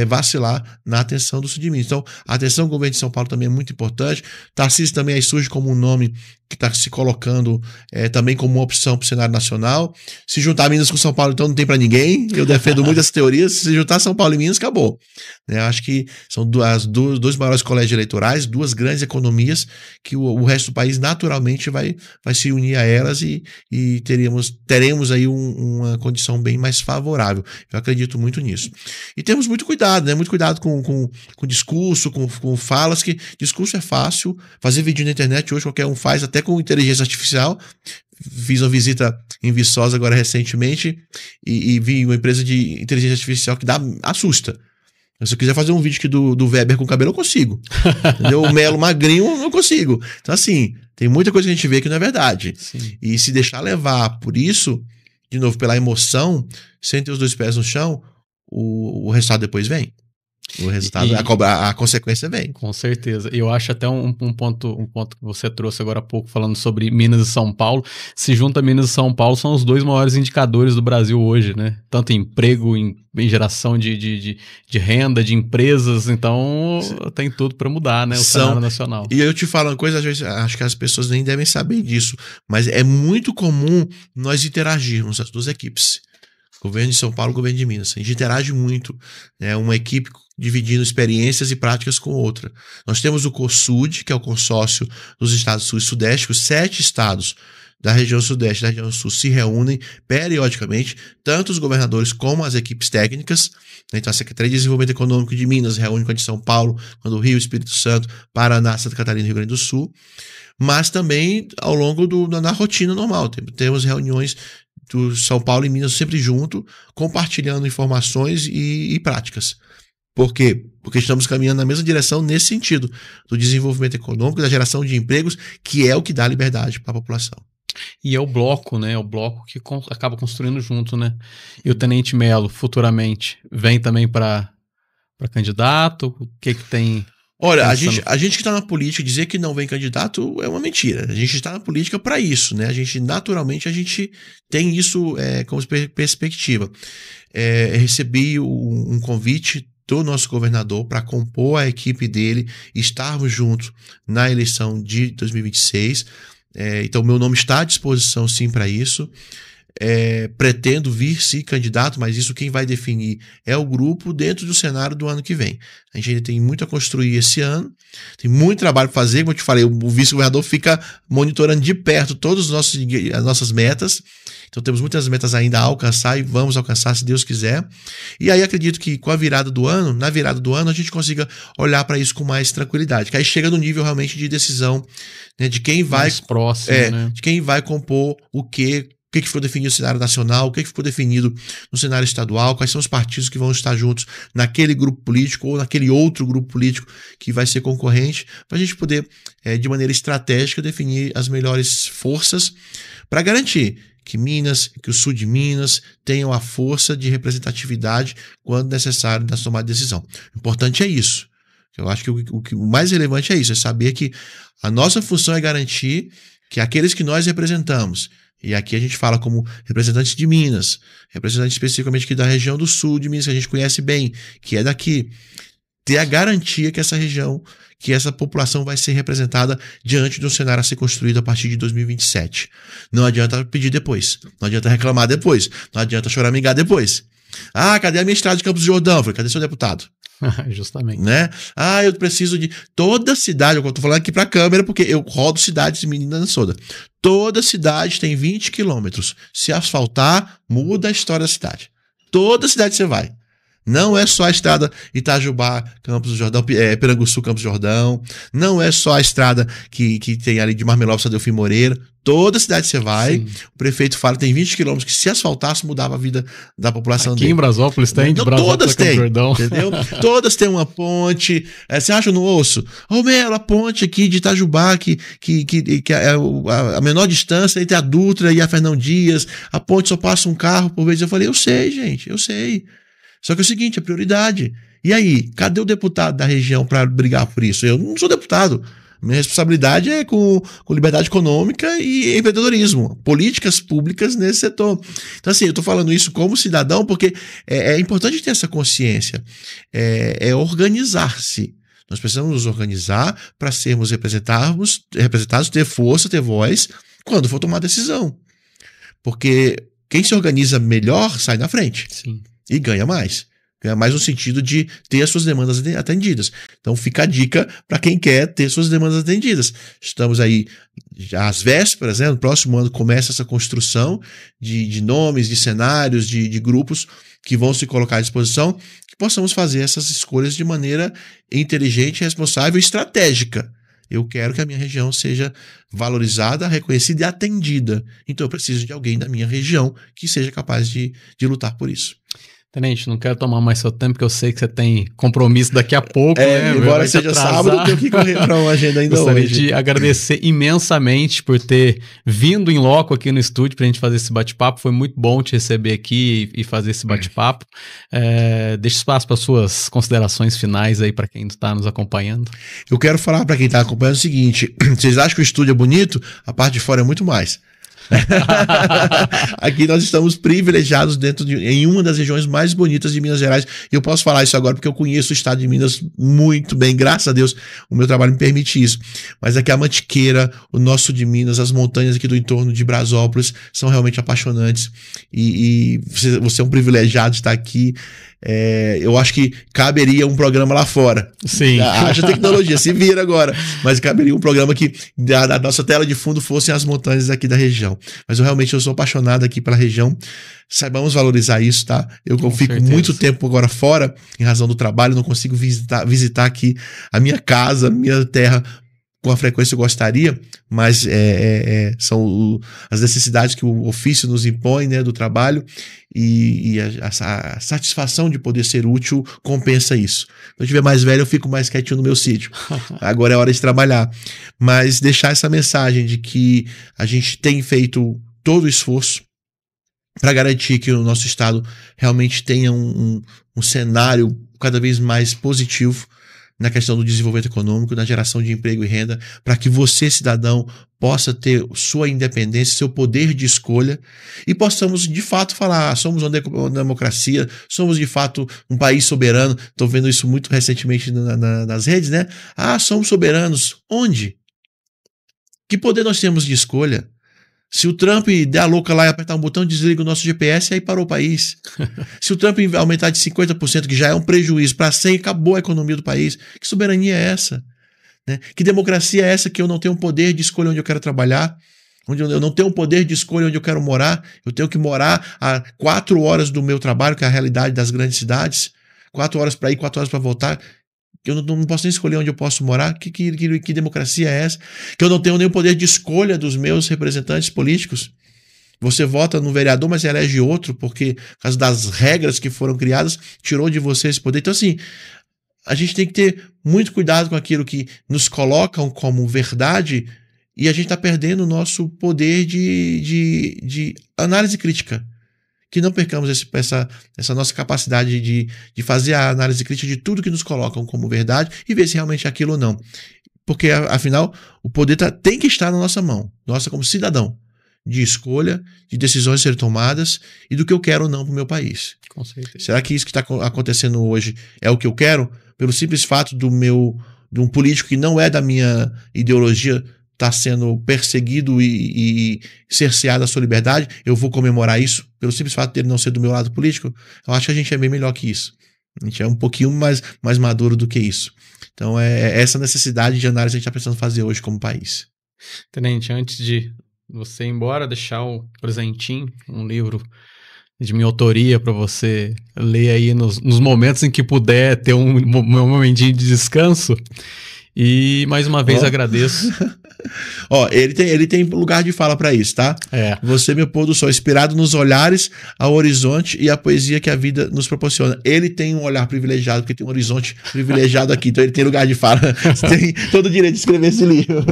vacilar na atenção do sul de Minas. Então, a atenção do governo de São Paulo também é muito importante. Tarcísio também aí surge como um nome que está se colocando também como uma opção para o cenário nacional. Se juntar Minas com São Paulo, então não tem para ninguém. Eu defendo muito essa teoria. Se juntar São Paulo e Minas, acabou. Eu acho que são dois maiores colégios eleitorais, duas grandes economias que o resto do país naturalmente vai se unir a elas e teremos aí uma condição bem mais favorável. Eu acredito muito nisso. E temos muito cuidado, né? Muito cuidado com discurso, com falas, que discurso é fácil. Fazer vídeo na internet hoje qualquer um faz, até com inteligência artificial. Fiz uma visita em Viçosa agora recentemente e vi uma empresa de inteligência artificial que assusta. Se eu quiser fazer um vídeo aqui do Weber com cabelo, eu consigo. Entendeu? O Melo magrinho, eu não consigo. Então, assim, tem muita coisa que a gente vê que não é verdade. Sim. E se deixar levar por isso, de novo, pela emoção, sem ter os dois pés no chão, o resultado depois vem. O resultado, a consequência vem. Com certeza. Eu acho até um ponto que você trouxe agora há pouco, falando sobre Minas e São Paulo. Se junta Minas e São Paulo, são os dois maiores indicadores do Brasil hoje, né? Tanto em emprego, em geração de renda, de empresas. Então, tem tudo para mudar, né? O cenário nacional. E eu te falo uma coisa, às vezes, acho que as pessoas nem devem saber disso, mas é muito comum nós interagirmos, as duas equipes. Governo de São Paulo e governo de Minas. A gente interage muito. Né? Uma equipe dividindo experiências e práticas com outra. Nós temos o COSUD, que é o consórcio dos estados sul e sudeste, os 7 estados da região sudeste e da região sul se reúnem periodicamente, tanto os governadores como as equipes técnicas. Então, a Secretaria de Desenvolvimento Econômico de Minas reúne com a de São Paulo, com a do Rio, Espírito Santo, Paraná, Santa Catarina e Rio Grande do Sul. Mas também ao longo na rotina normal. Temos reuniões do São Paulo e Minas sempre junto, compartilhando informações e práticas. Por quê? Porque estamos caminhando na mesma direção nesse sentido, do desenvolvimento econômico, da geração de empregos, que é o que dá liberdade para a população. E é o bloco, né? É o bloco que acaba construindo junto, né? E o Tenente Melo, futuramente, vem também para candidato? O que tem... Olha, a gente que está na política, dizer que não vem candidato é uma mentira. A gente está na política para isso, né? Naturalmente, a gente tem isso como perspectiva. Recebi um convite do nosso governador para compor a equipe dele e estarmos juntos na eleição de 2026. Então, meu nome está à disposição, sim, para isso. Pretendo vir, sim, candidato, mas isso quem vai definir é o grupo dentro do cenário do ano que vem. A gente ainda tem muito a construir esse ano, tem muito trabalho para fazer, como eu te falei, o vice-governador fica monitorando de perto todas as nossas metas, então temos muitas metas ainda a alcançar e vamos alcançar se Deus quiser. E aí acredito que na virada do ano, a gente consiga olhar para isso com mais tranquilidade, que aí chega no nível realmente de decisão, né, de quem vai mais próximo, né? De quem vai compor o que ficou definido no cenário nacional, o que ficou definido no cenário estadual, quais são os partidos que vão estar juntos naquele grupo político ou naquele outro grupo político que vai ser concorrente, para a gente poder, de maneira estratégica, definir as melhores forças para garantir que o sul de Minas tenham a força de representatividade quando necessário na tomada de decisão. O importante é isso. Eu acho que o mais relevante é isso, é saber que a nossa função é garantir que aqueles que nós representamos E aqui a gente fala como representantes de Minas, representantes especificamente aqui da região do sul de Minas, que a gente conhece bem, que é daqui. Ter a garantia que essa região, que essa população vai ser representada diante de um cenário a ser construído a partir de 2027. Não adianta pedir depois, não adianta reclamar depois, não adianta choramingar depois. Ah, cadê a minha estrada de Campos do Jordão? Falei, cadê seu deputado? Justamente. Né? Ah, eu preciso de... Toda cidade, eu tô falando aqui pra câmera porque eu rodo cidades de Minnesota. Toda cidade tem 20 quilômetros. Se asfaltar, muda a história da cidade. Toda cidade você vai. Não é só a estrada Itajubá, Campos do Jordão, Piranguçu, Campos do Jordão. Não é só a estrada que tem ali de Marmelópolis a Delfim Moreira. Toda cidade você vai, sim, o prefeito fala que tem 20 quilômetros, que se asfaltasse mudava a vida da população aqui dele. Em Brasópolis tem, de Brasópolis todas a Campos do Jordão. Entendeu? Todas têm uma ponte. Você acha no osso? Melo, a ponte aqui de Itajubá, que é a menor distância entre a Dutra e a Fernão Dias, a ponte só passa um carro por vez. Eu falei, eu sei, gente, eu sei. Só que é o seguinte, é prioridade. E aí, cadê o deputado da região para brigar por isso? Eu não sou deputado. Minha responsabilidade é com liberdade econômica e empreendedorismo, políticas públicas nesse setor. Então, assim, eu estou falando isso como cidadão porque é importante ter essa consciência, é organizar-se. Nós precisamos nos organizar para sermos representados, ter força, ter voz, quando for tomar decisão. Porque quem se organiza melhor sai na frente. Sim. E ganha mais. Ganha mais no sentido de ter as suas demandas atendidas. Então fica a dica para quem quer ter suas demandas atendidas. Estamos aí às vésperas, né? No próximo ano começa essa construção de nomes, de cenários, de grupos que vão se colocar à disposição, que possamos fazer essas escolhas de maneira inteligente, responsável e estratégica. Eu quero que a minha região seja valorizada, reconhecida e atendida. Então eu preciso de alguém da minha região que seja capaz de lutar por isso. Tenente, não quero tomar mais seu tempo, porque eu sei que você tem compromisso daqui a pouco, né? Embora seja sábado, eu tenho que correr para uma agenda ainda Gostaria hoje. de agradecer imensamente por ter vindo em loco aqui no estúdio para a gente fazer esse bate-papo. Foi muito bom te receber aqui e fazer esse bate-papo. Deixa espaço para suas considerações finais aí para quem está nos acompanhando. Eu quero falar para quem está acompanhando o seguinte: vocês acham que o estúdio é bonito? A parte de fora é muito mais. Aqui nós estamos privilegiados em uma das regiões mais bonitas de Minas Gerais, e eu posso falar isso agora porque eu conheço o estado de Minas muito bem, graças a Deus o meu trabalho me permite isso. Mas aqui a Mantiqueira, o nosso de Minas, as montanhas aqui do entorno de Brasópolis são realmente apaixonantes, e você é um privilegiado de estar aqui. Eu acho que caberia um programa lá fora. Sim. Haja tecnologia, se vira agora. Mas caberia um programa que a nossa tela de fundo fossem as montanhas aqui da região. Mas eu sou apaixonado aqui pela região. Saibamos valorizar isso, tá? Eu fico certeza. Muito tempo agora fora, em razão do trabalho, não consigo visitar aqui a minha casa, a minha terra com a frequência que eu gostaria, mas são as necessidades que o ofício nos impõe, né, do trabalho, e a satisfação de poder ser útil compensa isso. Quando eu estiver mais velho, eu fico mais quietinho no meu sítio. Agora é hora de trabalhar. Mas deixar essa mensagem de que a gente tem feito todo o esforço para garantir que o nosso estado realmente tenha um cenário cada vez mais positivo na questão do desenvolvimento econômico, na geração de emprego e renda, para que você, cidadão, possa ter sua independência, seu poder de escolha, e possamos, de fato, falar, somos uma democracia, somos, de fato, um país soberano. Estou vendo isso muito recentemente nas redes, né? Somos soberanos. Onde? Que poder nós temos de escolha? Se o Trump der a louca lá e apertar um botão, desliga o nosso GPS, aí parou o país. Se o Trump aumentar de 50%, que já é um prejuízo, para 100%, acabou a economia do país. Que soberania é essa? Né? Que democracia é essa que eu não tenho poder de escolha onde eu quero trabalhar? Onde eu não tenho poder de escolha onde eu quero morar? Eu tenho que morar a 4 horas do meu trabalho, que é a realidade das grandes cidades. 4 horas para ir, 4 horas para voltar. Eu não posso nem escolher onde eu posso morar. Que democracia é essa? Que eu não tenho nem o poder de escolha dos meus representantes políticos. Você vota no vereador, mas elege outro, porque, por causa das regras que foram criadas, tirou de você esse poder. Então, assim, a gente tem que ter muito cuidado com aquilo que nos colocam como verdade, e a gente está perdendo o nosso poder de análise crítica. Que não percamos essa nossa capacidade de fazer a análise crítica de tudo que nos colocam como verdade e ver se realmente é aquilo ou não. Porque, afinal, o poder tem que estar na nossa mão, nossa como cidadão, de escolha, de decisões a serem tomadas e do que eu quero ou não para o meu país. Com certeza. Será que isso que está acontecendo hoje é o que eu quero? Pelo simples fato de um político que não é da minha ideologia estar sendo perseguido e cerceado a sua liberdade, eu vou comemorar isso? Pelo simples fato dele não ser do meu lado político? Eu acho que a gente é bem melhor que isso. A gente é um pouquinho mais maduro do que isso. Então é essa necessidade de análise que a gente está precisando fazer hoje como país. Tenente, antes de você ir embora, deixar um presentinho, um livro de minha autoria para você ler aí nos momentos em que puder ter um momentinho de descanso. E mais uma vez agradeço. Ele tem lugar de fala para isso, tá? Você, meu pôr do sol, inspirado nos olhares ao horizonte e a poesia que a vida nos proporciona. Ele tem um olhar privilegiado, porque tem um horizonte privilegiado aqui, então ele tem lugar de fala. Você tem todo o direito de escrever esse livro.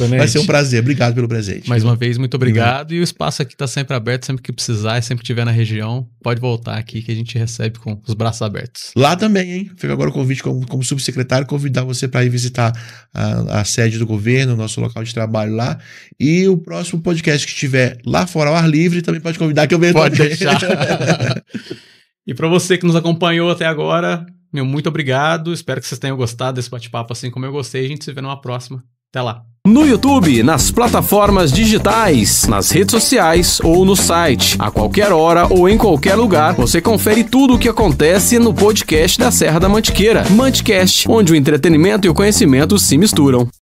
Vai ser um prazer. Obrigado pelo presente. Mais uma vez, muito obrigado. E o espaço aqui está sempre aberto, sempre que precisar, sempre que estiver na região, pode voltar aqui que a gente recebe com os braços abertos. Lá também, hein? Fica agora o convite como subsecretário, convidar você para ir visitar a sede do governo, o nosso local de trabalho lá. E o próximo podcast que estiver lá fora ao ar livre, também pode convidar que eu venho também. Pode deixar. E para você que nos acompanhou até agora, meu muito obrigado. Espero que vocês tenham gostado desse bate-papo assim como eu gostei. A gente se vê numa próxima. Até lá. No YouTube, nas plataformas digitais, nas redes sociais ou no site. A qualquer hora ou em qualquer lugar, você confere tudo o que acontece no podcast da Serra da Mantiqueira. Manticast, onde o entretenimento e o conhecimento se misturam.